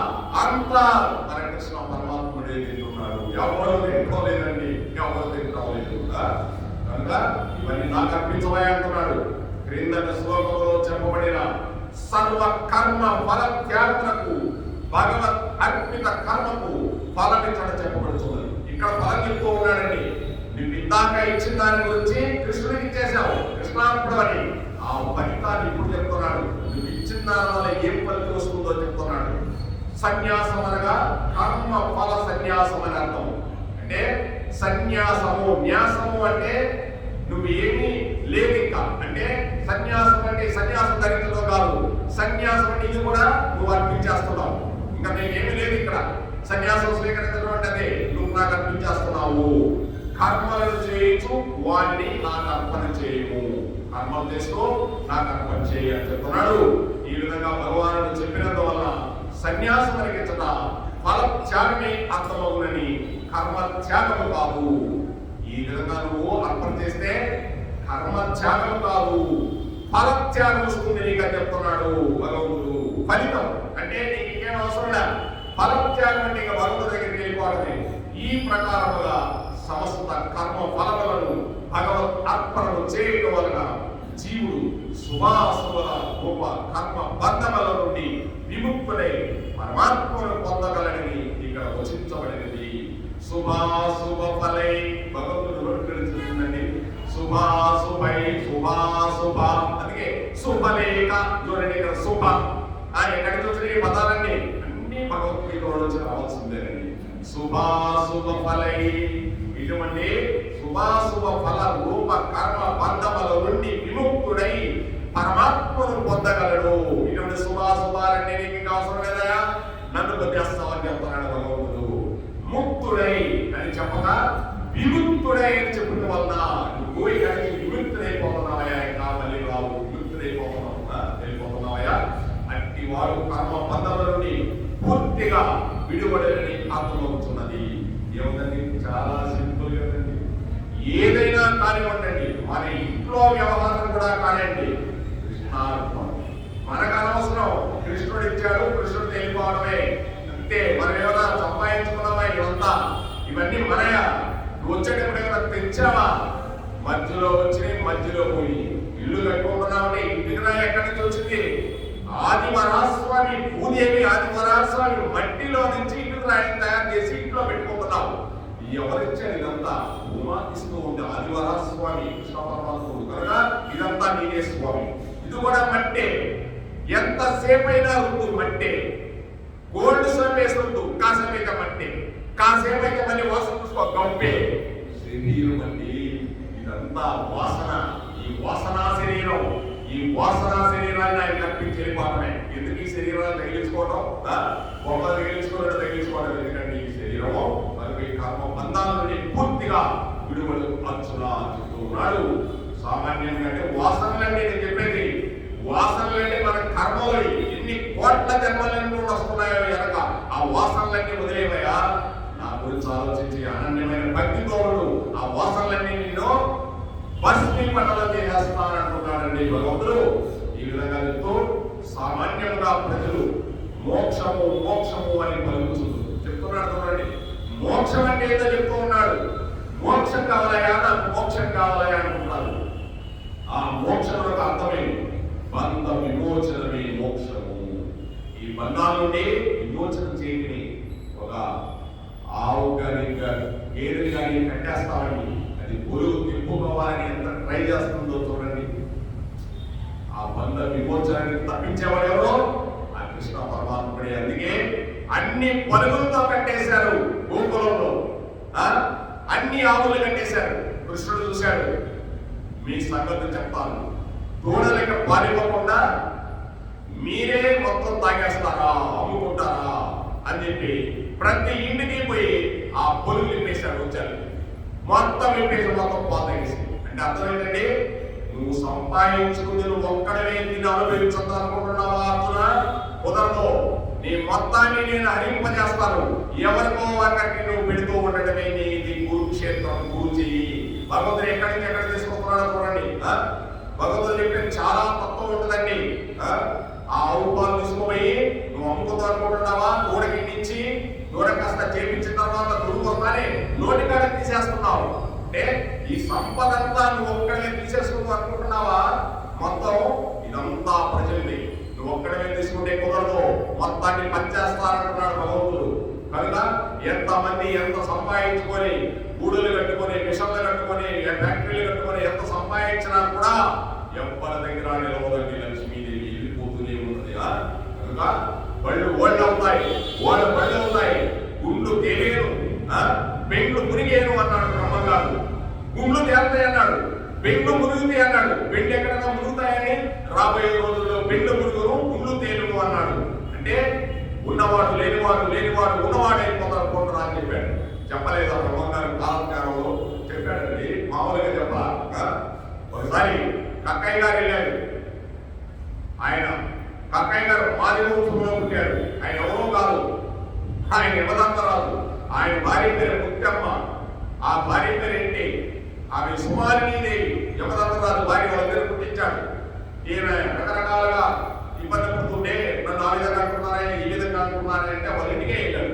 [SPEAKER 1] అంతా మన కృష్ణ పరమాత్ముడే తింటున్నాడు. ఎవరు తింటుకోలేదండి, ఎవరు తింటుకోలేదు కనుక ఇవన్నీ నాకు అర్పించబోయే అంటున్నాడు. క్రిందటి శ్లోకంలో చెప్పబడిన సర్వ కర్మ ఫల త్యాగములకు భగవత్ అర్పిత కర్మకు ఫలమిచ్చడం చెప్పబడుతున్నది. ఇక్కడ ఫలం చెప్తూ ఉన్నాడండి. నువ్వు ఇందాక ఇచ్చిన దాని గురించి కృష్ణుడికి ఇచ్చేసావు, కృష్ణార్పణ అని. ఆ ఫలితాన్ని ఇప్పుడు చెప్తున్నాడు. నువ్వు ఇచ్చిన దాని వల్ల ఏం ఫలితం వస్తుందో చెప్తున్నాడు. సన్యాసం అనగా కర్మ ఫల సన్యాసం అని అర్థం. అంటే సన్యాసము, న్యాసము అంటే నువ్వు ఏమీ లేదు ఇంకా. అంటే సన్యాసం అంటే సన్యాసం ధరించడం కాదు. సన్యాసం అంటే ఇది కూడా నువ్వు అర్పించేస్తున్నావు. ఇంకా నేనేమి లేదు ఇక్కడ. సన్యాసం స్వీకరించడం అంటే అదే, నువ్వు నాకు అర్పించేస్తున్నావు. కర్మలను చేయించు, వాడిని నాకు అర్పణ చేయము. కర్మలు చేస్తూ నాకు అర్పణ చేయి అని చెప్తున్నాడు. ఈ విధంగా భగవానుడు చెప్పినందువల్ల సన్యాసం అనిపించట ఫల త్యాగమే అర్థమవునని, కర్మ త్యాగము కాదు. ఈ విధంగా నువ్వు అర్పణ చేస్తే కర్మ త్యాగం కాదు, ఫల త్యాగం వస్తుంది నీకు అని చెప్తున్నాడు భగవంతుడు. ఫలితం అంటే నీకు ఇంకేం అవసరం లే. ఫల త్యాగం అంటే ఇక భగవంతుడి దగ్గరికి వెళ్ళిపోవడమే. ఈ ప్రకారముగా సమస్త కర్మ ఫలములను భగవత్ అర్పణను చేయడం వలన జీవుడు శుభాశుభల రూప కర్మ బంధముల నుండి విముక్తుడై పరమాత్మను పొందగలనని ఇక్కడ వచించబడినది. శుభాశుభ ఫలై భగవంతుడు నోటిందండి. శుభాశుభై శుభాశుభ, అందుకే శుభలేఖ చూడండి. ఇక్కడ శుభ ఎక్కడి చూసిన ఈ పదాలన్నీ అన్ని భగవద్గీతలో నుంచి రావాల్సిందేనండి. శుభాశుభ ఫలై, ఇటువంటి శుభాశుభ ఫల రూప కర్మ బంధముల నుండి విముక్తుడై పరమాత్మను పొందగలడు. ఇటువంటి శుభాశుభాలన్నీ నీకు ఇంకా అవసరం లేదయా, నన్ను కొద్దిస్తామని చెప్తున్నాడు భగవంతుడు. ముక్తుడై అని చెప్పగా విముక్తుడై అని చెప్పడం వలన నువ్వు ఇక్కడికి విముక్తుడైపోతున్నావయా. ఇంకా మళ్ళీ రావు, వెళ్ళిపోతున్నావయా. అట్టి వాడు కర్మ బంధముల నుండి పూర్తిగా విడుబడని అర్థమవుతున్నది. ఏముందండి, చాలా సింపుల్ కదండి. ఏదైనా కానివ్వండి, మన ఇంట్లో వ్యవహారం కూడా కానివ్వండి, కృష్ణార్పణ. మనకు అనవసరం, కృష్ణుడు ఇచ్చాడు, కృష్ణుడు వెళ్ళిపోవడమే అంతే. మనం ఏమైనా సంపాదించుకున్నావా? ఇదంతా ఇవన్నీ మనయా. నువ్వు వచ్చేటప్పుడు ఏమైనా తెచ్చావా? మధ్యలో వచ్చి మధ్యలో పోయి ఇల్లు కట్టుకుంటున్నామంటే ఇంటికి రా ఎక్కడి నుంచి వచ్చింది? ఆదివరాస్వామి భూదేవి ఆదివరాస్వామి మట్టిలో నుంచి ఇంటికి రాయిని తయారు చేసి ఇంట్లో పెట్టుకుంటున్నావు. ఎవరిచ్చారు ఇదంతా? భూమా ఇస్తూ ఉంది ఆదివరాస్వామి కృష్ణ పరమాత్ముడు కనుక ఇదంతా నీకే స్వామి. ఇది కూడా మట్టే, ఎంతసేపు అయినా రుద్దు మట్టే. గోల్డ్ సోప్ వేసుకుంటూ కాసేపు అయితే మట్టే, కాసేపు అయితే మళ్ళీ వాసన చూసుకో గంపే. శరీరం అంటే ఇదంతా వాసన. ఈ వాసనా శరీరం, ఈ వాసనా శరీరాన్ని ఆయన కల్పించి వెళ్ళిపోవడమే. ఎందుకు ఈ శరీరాన్ని తగిలించుకోవడం? బొమ్మలు తగిలించుకోవడం ఎందుకంటే ఈ శరీరము మనకి కర్మ బంధాల నుండి పూర్తిగా విడుదల అచ్చులా చెప్తూ ఉన్నాడు. సామాన్యంగా అంటే వాసనలంటే నేను చెప్పేది, వాసనలంటే మన కర్మలు ఎన్ని కోట్ల జన్మలన్నీ వస్తున్నాయో వెనక ఆ వాసనలన్నీ వదిలేవయ్యా. నా గురించి ఆలోచించి అనన్యమైన భక్తితో ఆ వాసనలన్నీ నిన్ను భస్మీపటలం చేసేస్తానంటున్నాడండి భగవంతుడు. ఈ విధంగా చెప్తూ సామాన్యంగా ప్రజలు మోక్షము మోక్షము అని చెప్తున్నాడు. చూడండి, మోక్షం అంటే ఏదో చెప్తూ ఉన్నాడు. మోక్షం కావాలయా, నాకు మోక్షం కావాలయా అనుకుంటారు. ఆ మోక్షం యొక్క అర్థమేమి? బంధ విమోచనమే మోక్షము. ఈ బంధాల నుండి విమోచనం చేయని ఒక ఆవు కానీ గేదెలు కానీ కట్టేస్తామని అది గొలుగు తిప్పుకోవాలని ఎంత ట్రై చేస్తుందో చూడండి. ఆ బంధ విమోచనాన్ని తప్పించేవాడు ఎవరో? ఆ కృష్ణ పరమాత్ముడే. అందుకే అన్ని పలుగులతో కట్టేశారు గోకులంలో, అన్ని ఆవులు కట్టేశారు. కృష్ణుడు చూశాడు, మీ సంగతి చెప్తాను, దూడలక పారిపోకుండా మీరే మొత్తం తాగేస్తారా, అమ్ముకుంటారా అని చెప్పి ప్రతి ఇంటికి పోయి ఆ పొలుగు విప్పేశాడు. వచ్చారు మొత్తం విప్పేసి మొత్తం పాతేసి. అంటే అర్థం ఏంటంటే, నువ్వు సంపాదించుకుని నువ్వు ఒక్కడనే దీన్ని అనుభవించొద్దు అనుకుంటున్నావా? అర్జున, కుదరదు. నీ మొత్తాన్ని నేను హరింపజేస్తాను. ఎవరికో ఒకరికి నువ్వు పెడుతూ ఉండటమే నీది కురుక్షేత్రం. గురు చెయ్యి. భగవంతుడు ఎక్కడి నుంచి ఎక్కడ తీసుకుంటున్నాడో చూడండి. భగవంతుడు చెప్పిన చాలా తత్వం ఉంటుందండి. ఆ ఆవు పాలు తీసుకుపోయి నువ్వు అమ్ముకుందాం అనుకుంటున్నావా? దూడకి నుంచి దూడ కాస్త చేపించిన తర్వాత దురుగు వస్తానే నోటికాడ తీసేస్తున్నావు. అంటే ఈ సంపద అంతా నువ్వు ఒక్కడే తీసేసుకుందాం అనుకుంటున్నావా? మొత్తం మొత్తాన్ని పనిచేస్తారంటున్నాడు భగవంతుడు. కనుక ఎంతమంది ఎంత సంపాదించుకొని గూడులు కట్టుకొని మిషన్లు కట్టుకొని ఫ్యాక్టరీలు కట్టుకొని ఎంత సంపాదించినా కూడా ఎవరి దగ్గర నిలవదండి. లక్ష్మీదేవి వెళ్ళిపోతూనే ఉన్నది. కనుక ఓళ్ళు అవుతాయి, బళ్ళు అవుతాయి. గుండ్లు తేలేను, పెండ్లు మునిగేను అన్నాడు బ్రహ్మగారు. గుండ్లు తేలుతాయి అన్నాడు, పెండ్లు మునుగుతాయి అన్నాడు. పెండ్లు ఎక్కడైనా మునుగుతాయని రాబోయే రోజుల్లో పెండ్లు మునుగును, గుండ్లు తేలును అన్నాడు. అంటే ఉన్నవాడు లేనివాడు, లేనివాడు ఉన్నవాడు అయిపోతారు కొంటారా అని చెప్పాడు. చెప్పలేదు బ్రహ్మగారు కాలంకారంలో చెప్పాడండి. మామూలుగా చెప్పాల. ఒకసారి కక్కయ్య గారు వెళ్ళాడు. ఆయన కక్కయ్య గారు మాదివంశంలో పుట్టాడు. ఆయన ఎవరో కాదు, ఆయన యమధర్మరాజు. ఆయన భార్య పేరు ముత్తమ్మ. ఆ భార్య పేరు ఏంటి? ఆమె సుమారినీదేవి. యమధర్మరాజు భార్య వాళ్ళ పేరు పుట్టించాడు. ఈయన రకరకాలుగా ఇబ్బంది పడుతుంటే నన్ను ఆ విధంగా అంటున్నారా, ఈ విధంగా అంటున్నారా అంటే వాళ్ళ ఇంటికే వెళ్ళాడు.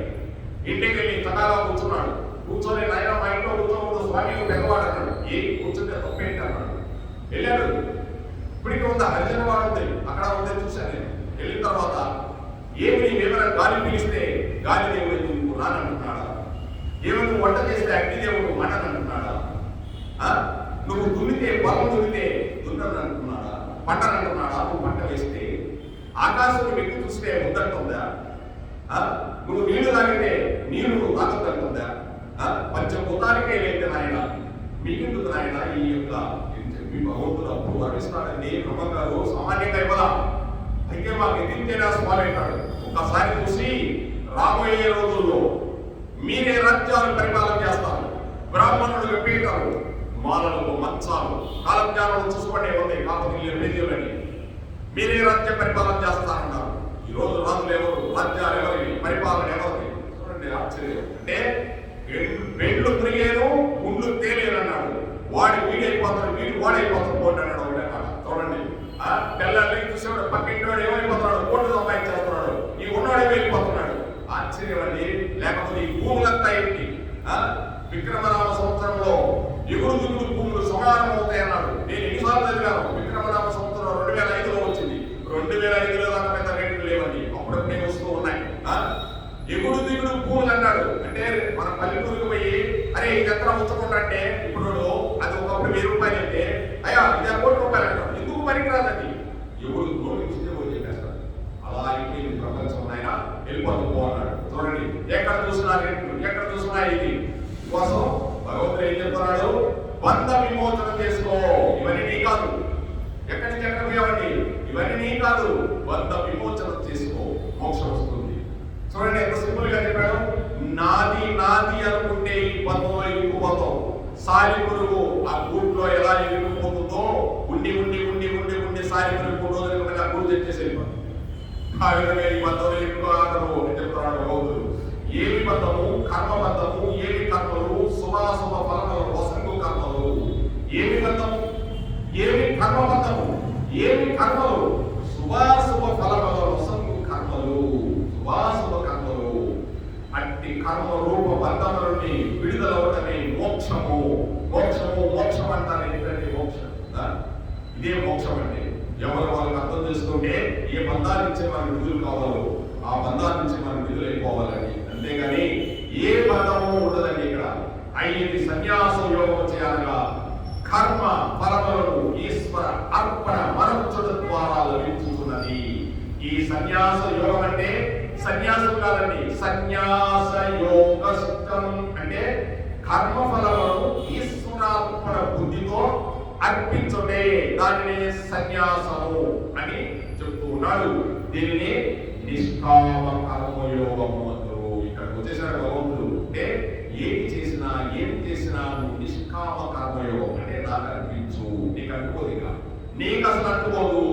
[SPEAKER 1] ఇంటికి వెళ్ళి చక్కగా కూర్చున్నాడు. కూర్చొని నాయన మా ఇంట్లో కూర్చోకూడదు, స్వామి పెద్దవాడు అన్నాడు. ఏ కూర్చుంటే తప్పేంటి అన్నాడు. వెళ్ళాడు. ఇప్పటికీ ఉంది హరిజనవాడు ఉంది, అక్కడ ఉంది చూశాను నేను. వెళ్ళిన తర్వాత ఏమి నీవేమైనా గాలి పీలిస్తే గాలి దేవుడు నువ్వు రానంటున్నాడా? ఏమో నువ్వు వంట చేస్తే అగ్ని దేవుడు మండనంటున్నాడా? నువ్వు దున్నితే పొలం దున్నితే దున్నని అంటున్నాడా? పంటను అంటున్నాడా? నువ్వు పంట వేస్తే ఆకాశం వెక్కి చూస్తే ఉందంటుందా? నువ్వు నీళ్లు తాగితే నీళ్లు తాగుతుందా? పంచభూతానికే లేదు నాయన, మీకెందుకు నాయన ఈ యొక్క మీ భగవంతుడు అప్పుడు వర్ణిస్తాడండి. బ్రహ్మగారు సామాన్యంగా ఇవ్వదా, అయితే మాకు ఎదింతేనా స్వామి అంటాడు. ఒక్కసారి చూసి రాబోయే రోజుల్లో మీరే రాజ్యాలు పరిపాలన చేస్తారు, బ్రాహ్మణులు పీఠాలు, మాలలకు మంచాలు, కాలజ్ఞానం చూసుకోండి ఉంది కాకపోతే మీరే రాజ్య పరిపాలన చేస్తారన్నారు. ఈ రోజు రాజులు ఎవరు, రాజ్యాలు ఎవరివి, పరిపాలన ఎవరిది? చూడండి ఆశ్చర్యం. అంటే పెండ్లు మునిగేను, గుండ్లు తేలేను అన్నాడు. వాడి వీడైపోతాడు, వీడు వాడైపోతాడు కోటి అన్నాడు. ఒకటే మాట చూడండి. పిల్లల్ని చూసేవాడు పక్కింటివాడు ఏమైపోతున్నాడు, కోట్లు సంపాదించేస్తున్నాడు, ఈ ఉన్నవాడే వెళ్ళిపోతున్నాడు. ఆశ్చర్యం అండి. లేకపోతే ఈ భూములంతా ఏంటి? విక్రమనామ సంవత్సరంలో ఎగురు దిగుడు భూములు సమానం అవుతాయి అన్నాడు. నేను ఎన్నిసార్లు చదివాను. విక్రమనామ సంవత్సరం 2005లో వచ్చింది. 2005లో దాకా పెద్ద రేట్లు లేవండి, అప్పుడప్పుడే వస్తూ ఉన్నాయి. ఎగుడు దిగుడు భూములు అన్నాడు. అంటే మన పల్లెటూరుకు పోయి అరే ఇది ఎక్కడ ఉంచకుండా అంటే ఇప్పుడు అది ఒకప్పుడు 1000 రూపాయలు అంటే అయ్యా ఇది 1 కోటి రూపాయలు అంటాడు. ఎందుకు పనికిరాదండి? ఎగుడు నోటి చెప్పేస్తారు. అలా అయిపోయింది ప్రపంచం. ఆయన వెళ్ళిపోతూ అన్నాడు. చూడండి ఎక్కడ చూసినా రేట్లు, ఎక్కడ చూసినా ఇది కోసం భగవంతుడు ఏం చెప్తున్నాడు? బంధ విమోచన చేసుకో. ఇవన్నీ నీ కాదు. ఎక్కడి నుంచి ఎక్కడ పోయావండి? ఇవన్నీ నీ కాదు. బంధ విమోచన చేసుకో, మోక్షం వస్తుంది. చూడండి ఎంత సింపుల్ గా చెప్పాడు. నాది నాది అనుకుంటే ఈ బంధంలో ఇరుక్కుపోతాం. సాలి పురుగు ఆ గూట్లో ఎలా ఇరుక్కుపోతుందో ఉండి ఉండి ఉండి ఉండి ఉండి సాలి పురుగు 3 రోజులకు ఆ గూడు తెచ్చేసి వెళ్ళిపోతుంది. ఆ విధంగా ఈ బంధంలో ఇరుక్కుపోతాము అని చెప్తున్నాడు భగవంతుడు. ఏమి బంధము? కర్మబంధము. ఏమి కర్మలు? శుభాశుభ ఫలముల వసంగు కర్మలు. ఏమి బంధము? ఏమి కర్మబంధము? ఏమి కర్మలు? శుభాశుభ ఫలముల వసంగు కర్మలు. శుభాశుభ కర్మలు. అట్టి కర్మ రూప బంధముల నుండి విడుదల అవటమే మోక్షము. మోక్షము మోక్షం అంటారు. ఏంటంటే మోక్షం, ఇదే మోక్షం అంటే. ఎవరు వాళ్ళకి అర్థం చేసుకుంటే ఏ బంధాల నుంచి మనకు విడుదల కావాలో ఆ బంధాల నుంచి మనం విడుదలైపోవాలండి. అంతేగాని ఏ బంధము ఉండదండి. ఇక్కడ అయ్యింది సన్యాస యోగం చేయాలగా కర్మ ఫలములను ఈశ్వర అర్పణ మనర్చుట ద్వారా లభించుతున్నది. ఈ సన్యాస యోగం అంటే సన్యాసం కాదండి, సన్యాస యోగ సిద్ధం అంటే కర్మ ఫలములను ఈశ్వరార్పణ బుద్ధితో అర్పించుటే దానిని సన్యాసము అని చెప్తూ ఉన్నాడు. దీనిని నిష్కామ కర్మయోగము అంటారు. ఇక్కడికి వచ్చేసాడు భగవంతుడు. అంటే ఏమి చేసినా నువ్వు నిష్కామ కర్మయోగం అంటే నాకు అర్పించు. నీకు అంటుకోదు, ఇక నీకు అసలు అంటుకోదు.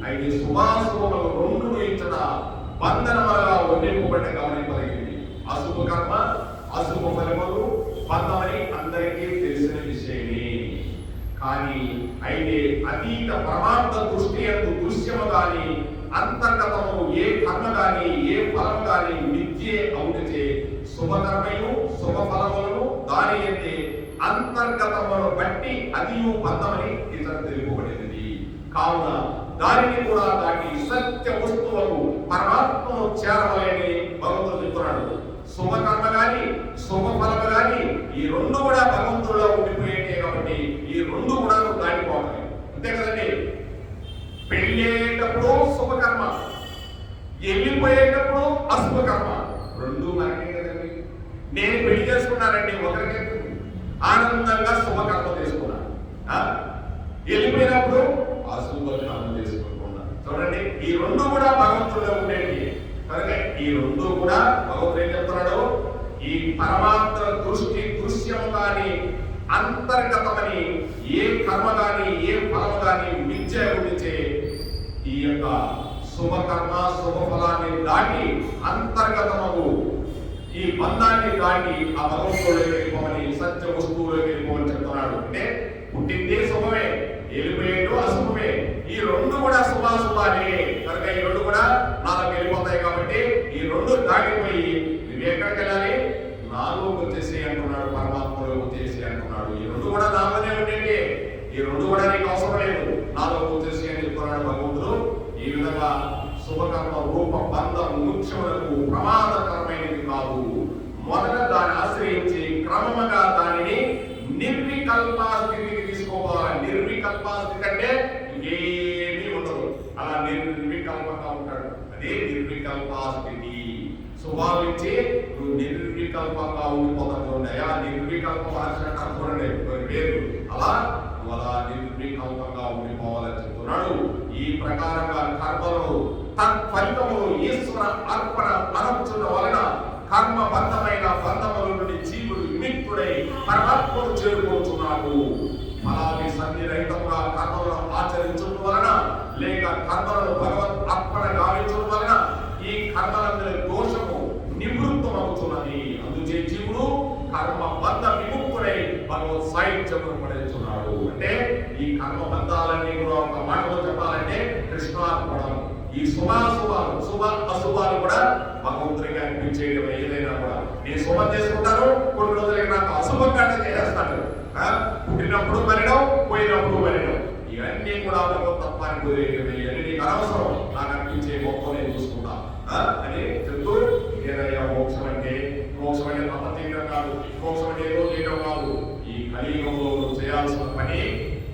[SPEAKER 1] అయితే శుభాశుభములు రెండు ఇచ్చట బంధనములుగా వదిలింపబడ్డ గమనింపదగింది. అశుభ కర్మ అశుభ ఫలములు బంధమని అందరికీ తెలిసిన విషయమే. కానీ అయితే అతీత పరమార్థ దృష్టి ఎందు దృశ్యము గాని అంతర్గతము ఏ కర్మ గాని ఏ ఫలం గాని మిథ్యే అవుటచే శుభకర్మయు శుభ ఫలములను దాని ఎందే అంతర్గతమును బట్టి అదియు బంధమని ఇతర తెలుపబడినది. కావున దానిని కూడా దాటి సత్య వస్తువులకు పరమాత్మను శుభకర్మ గాని శుభఫలము గాని ఈ రెండు కూడా భగవంతుడిలో ఉండిపోయేటే కాబట్టి ఈ రెండు కూడా దాటిపోవాలి. అంతే కదండి. పెళ్ళేటప్పుడు శుభకర్మ, వెళ్ళిపోయేటప్పుడు అశుభకర్మ, రెండు మనకే కదండి. నేను పెళ్లి చేసుకున్నానండి, ఒకరికి ఆనందంగా శుభకర్మ చేసుకున్నాను, వెళ్ళిపోయినప్పుడు అశుభకర్మ చేసుకుంటున్నాను. చూడండి, ఈ రెండు కూడా భగవంతుడిలో ఉండేవి. కనుక ఈ రెండు కూడా భగవంతుడు ఏం చెప్తున్నాడు, ఈ పరమాత్మ దృష్టి దృశ్యం కానీ అంతర్గతమని ఏ కర్మ కానీ ఏ ఫలము కానీ మిథ్య గురించే ఈ యొక్క శుభకర్మ శుభఫలాన్ని దాటి అంతర్గతమగు ఈ బంధాన్ని దాటి ఆ భగవంతుడిలోకి వెళ్ళిపోమని, సత్య వస్తువులోకి వెళ్ళిపోమని చెప్తున్నాడు. అంటే పుట్టిందే శుభమే, వెళ్ళిపోయేటో అశుభమే. ఈ రెండు కూడా శుభాశుభాలే. కనుక ఈ రెండు కూడా నాలోకి వెళ్ళిపోతాయి. కాబట్టి ఈ రెండు దాటిపోయి నువ్వు ఎక్కడికి వెళ్ళాలి, నాలోకి వచ్చేసి అంటున్నాడు, పరమాత్మలోకి వచ్చేసి అంటున్నాడు. ఈ రెండు కూడా నాలోనే ఉండేవి, ఈ రెండు కూడా నీకు అవసరం లేదు, నాలోకి వచ్చేసి అని చెప్తున్నాడు భగవంతుడు. ఈ విధంగా శుభకర్మ రూప బంధం ముఖ్యములకు ప్రమాదకరమైనది కాదు. మొదట దాన్ని ఆశ్రయించి క్రమముగా దానిని నిర్వికల్ప స్థితికి తీసుకోవాలి. నిర్వికల్ప స్థితి అంటే ఏమీ ఉండదు, అలా నిర్వికల్పంగా ఉంటాడు. అదే నిర్వికల్ప స్థితి. స్వభావించి నువ్వు నిర్వికల్పంగా ఉండిపోతావు. అయా నిర్వికల్ప భాష చూడండి పేరు, అలా నిర్వికల్పంగా ఉండిపోవాలని చెప్తున్నాడు. ఈ ప్రకారంగా కర్మలు తత్ఫలితములు ఈశ్వర అర్పణ అనర్చుట వలన కర్మబద్ధమైన బంధముల నుండి జీవుడు విముక్తుడై పరమాత్మను చేరుకోతున్నాడు. అలాగే సన్నిరహితంగా కర్మలను ఆచరించడం వలన లేక కర్మలను భగవత్ అర్పణ గావించడం వలన ఈ కర్మలందరి దోషము నివృత్తమవుతున్నది. అందుచే జీవుడు కర్మబంధ విముక్తుడై భగవత్ సాహిత్యమును పడుతున్నాడు. అంటే ఈ కర్మబంధాలన్నీ కూడా ఒక మాటలో చెప్పాలంటే కృష్ణార్పణం. ఈ శుభాశుభాలు శుభ అశుభాలు కూడా భగవంతుడికి అనిపించేయడం. ఏదైనా కూడా నేను శుభం చేసుకుంటాను, కొన్ని రోజులకి నాకు అశుభంగానే చేస్తాను. పుట్టినప్పుడు మరణం, పోయినప్పుడు మరణం, ఇవన్నీ కూడా భగవతత్వానికి కుదిరేయడమే. ఇవన్నీ నీకు అనవసరం, నాకు అనిపించే గొప్ప నేను చూసుకుంటా అని చెప్తూ, ఏదైనా మోక్షం అంటే తప్ప చేయడం కాదు, మోక్షం అంటే ఏదో చేయడం కాదు. ఈ కలియుగంలో చేయాల్సిన పని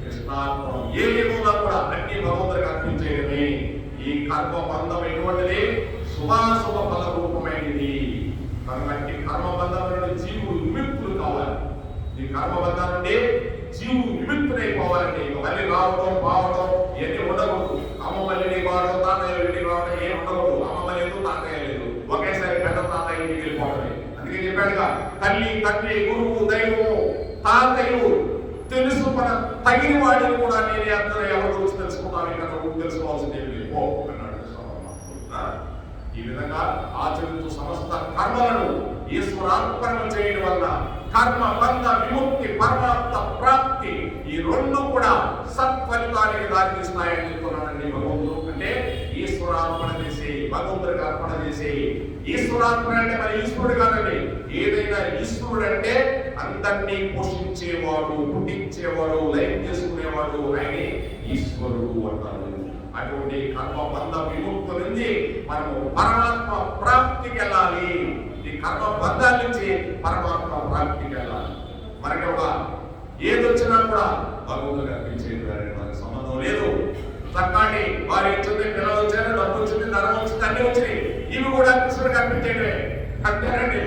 [SPEAKER 1] కృష్ణార్పణం. ఏ యుగంలో కూడా అన్ని భగవంతుడికి అర్పించేయడమే. ఈ కర్మ బంధం ఎటువంటిది, శుభాశుభ ఫల రూపమైనది. కాబట్టి కర్మబంధం నుండి జీవుడు విముక్తులు కావాలి. ఈ కర్మబంధం నుండి జీవుడు విముక్తుడైపోవాలంటే ఇక మళ్ళీ రావడం బావడం ఇవన్నీ ఉండకూడదు. అమ్మ మళ్ళీ వాడడం, తాతయ్య ఇంటికి రావడం ఏం ఉండకూడదు. అమ్మ మళ్ళీ ఎందుకు, తాతయ్య లేదు, ఒకేసారి పెద్ద తాతయ్య ఇంటికి వెళ్ళిపోవడమే. అందుకే చెప్పాడుగా, తల్లి తండ్రి గురువు దైవము తాతయ్యలు తెలుసు, మన తగిన వాడిని కూడా నేనే అందరూ ఎవరు గురించి తెలుసుకున్నాను, ఇంకా నువ్వు తెలుసుకోవాల్సింది పో అన్నాడు. ఈ విధంగా ఆచరించు సమస్త కర్మలను ఈశ్వరార్పణ చేయడం వల్ల కర్మ బంధ విముక్తి పరమాత్మ ప్రాప్తి ఈ రెండు కూడా సత్ఫలితానికి దారితీస్తాయని చెప్తున్నానండి భగవంతుడు. అంటే ఈశ్వరార్పణ చేసి భగవంతుడికి అర్పణ చేసి, ఈశ్వరార్పణ అంటే మరి ఈశ్వరుడు కాదండి. ఏదైనా ఈశ్వరుడు అంటే అందరినీ పోషించేవాడు, పుట్టించేవాడు, లైఫ్ చేసుకునేవాడు, ఆయనే ఈశ్వరుడు అంటారు. అటువంటి కర్మ బంధ విముక్తి నుంచి మనము పరమాత్మ ప్రాప్తికి వెళ్ళాలి. ఈ కర్మ బంధాల నుంచి పరమాత్మ ప్రాప్తికి వెళ్ళాలి. మనకి ఒక ఏది వచ్చినా కూడా భగవంతుడు అర్పించేది మనకు సంబంధం లేదు. చక్కటి వారి వచ్చింది, పిల్లలు వచ్చారు, డబ్బు వచ్చింది, ధనం వచ్చింది, అన్ని వచ్చినాయి, ఇవి కూడా కృష్ణుడికి అర్పించేయడమే. అంతేనండి,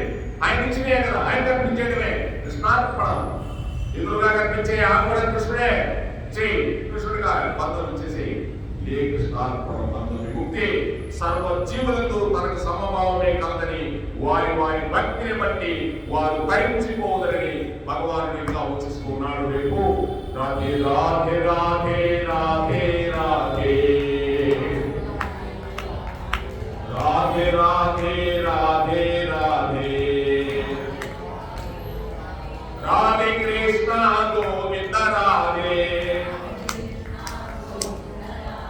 [SPEAKER 1] ఆయన ఇచ్చినే కదా, ఆయనకి అర్పించేయడమే కృష్ణార్పణ. ఎదురుగా కనిపించే ఆ కూడా కృష్ణుడే చేయి, కృష్ణుడిగా బంధం ఇచ్చేసి ఇదే కృష్ణార్పణ బంధం విముక్తి. సర్వ జీవులతో తనకు సమభావమే కలదని వారి వారి భక్తిని బట్టి వారు తరించిపోదని భగవానుడు ఇంకా వచ్చిస్తున్నాడు. రేపు రాధే రాధే రాధే రాధే రాధే రాధే రాధే రాధే రాధే రాధే కృష్ణ గోవింద రాధే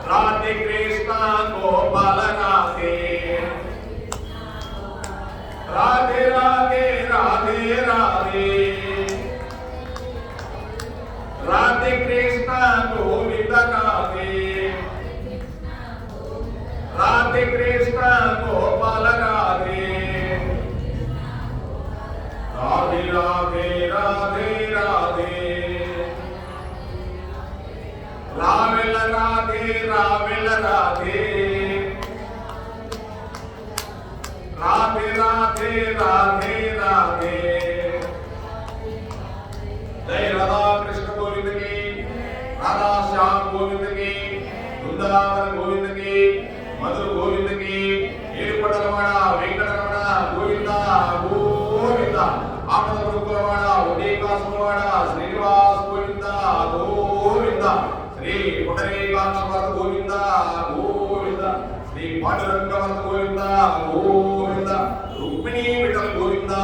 [SPEAKER 1] రాధే కృష్ణ గోపాల రాధే రాధే రాధే రాధే రాధే రాధే కృష్ణ గోవింద రాధే రాధే కృష్ణ గోపాల రాధే జగన్నాథ గోవింద గోవింద, రుక్మిణీ విఠల్ గోవింద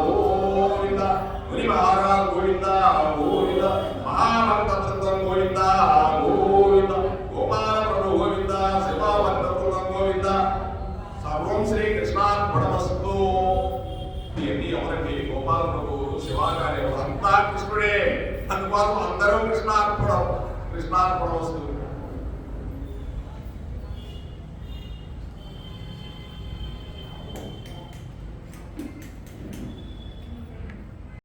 [SPEAKER 1] గోవింద, ముని మహారాజ్ గోవింద గోవింద, మహాభక్త బృందం గోవింద గోవింద, గోపాల ప్రభు గోవింద, శివభక్త బృందం గోవింద. సర్వం శ్రీ కృష్ణార్పణమస్తు. ఇవన్నీ ఎవరండి? గోపాల ప్రభువులు, శివాగారి అంతా కృష్ణుడే. అందుకోసం అందరూ కృష్ణార్పణం వస్తుంది.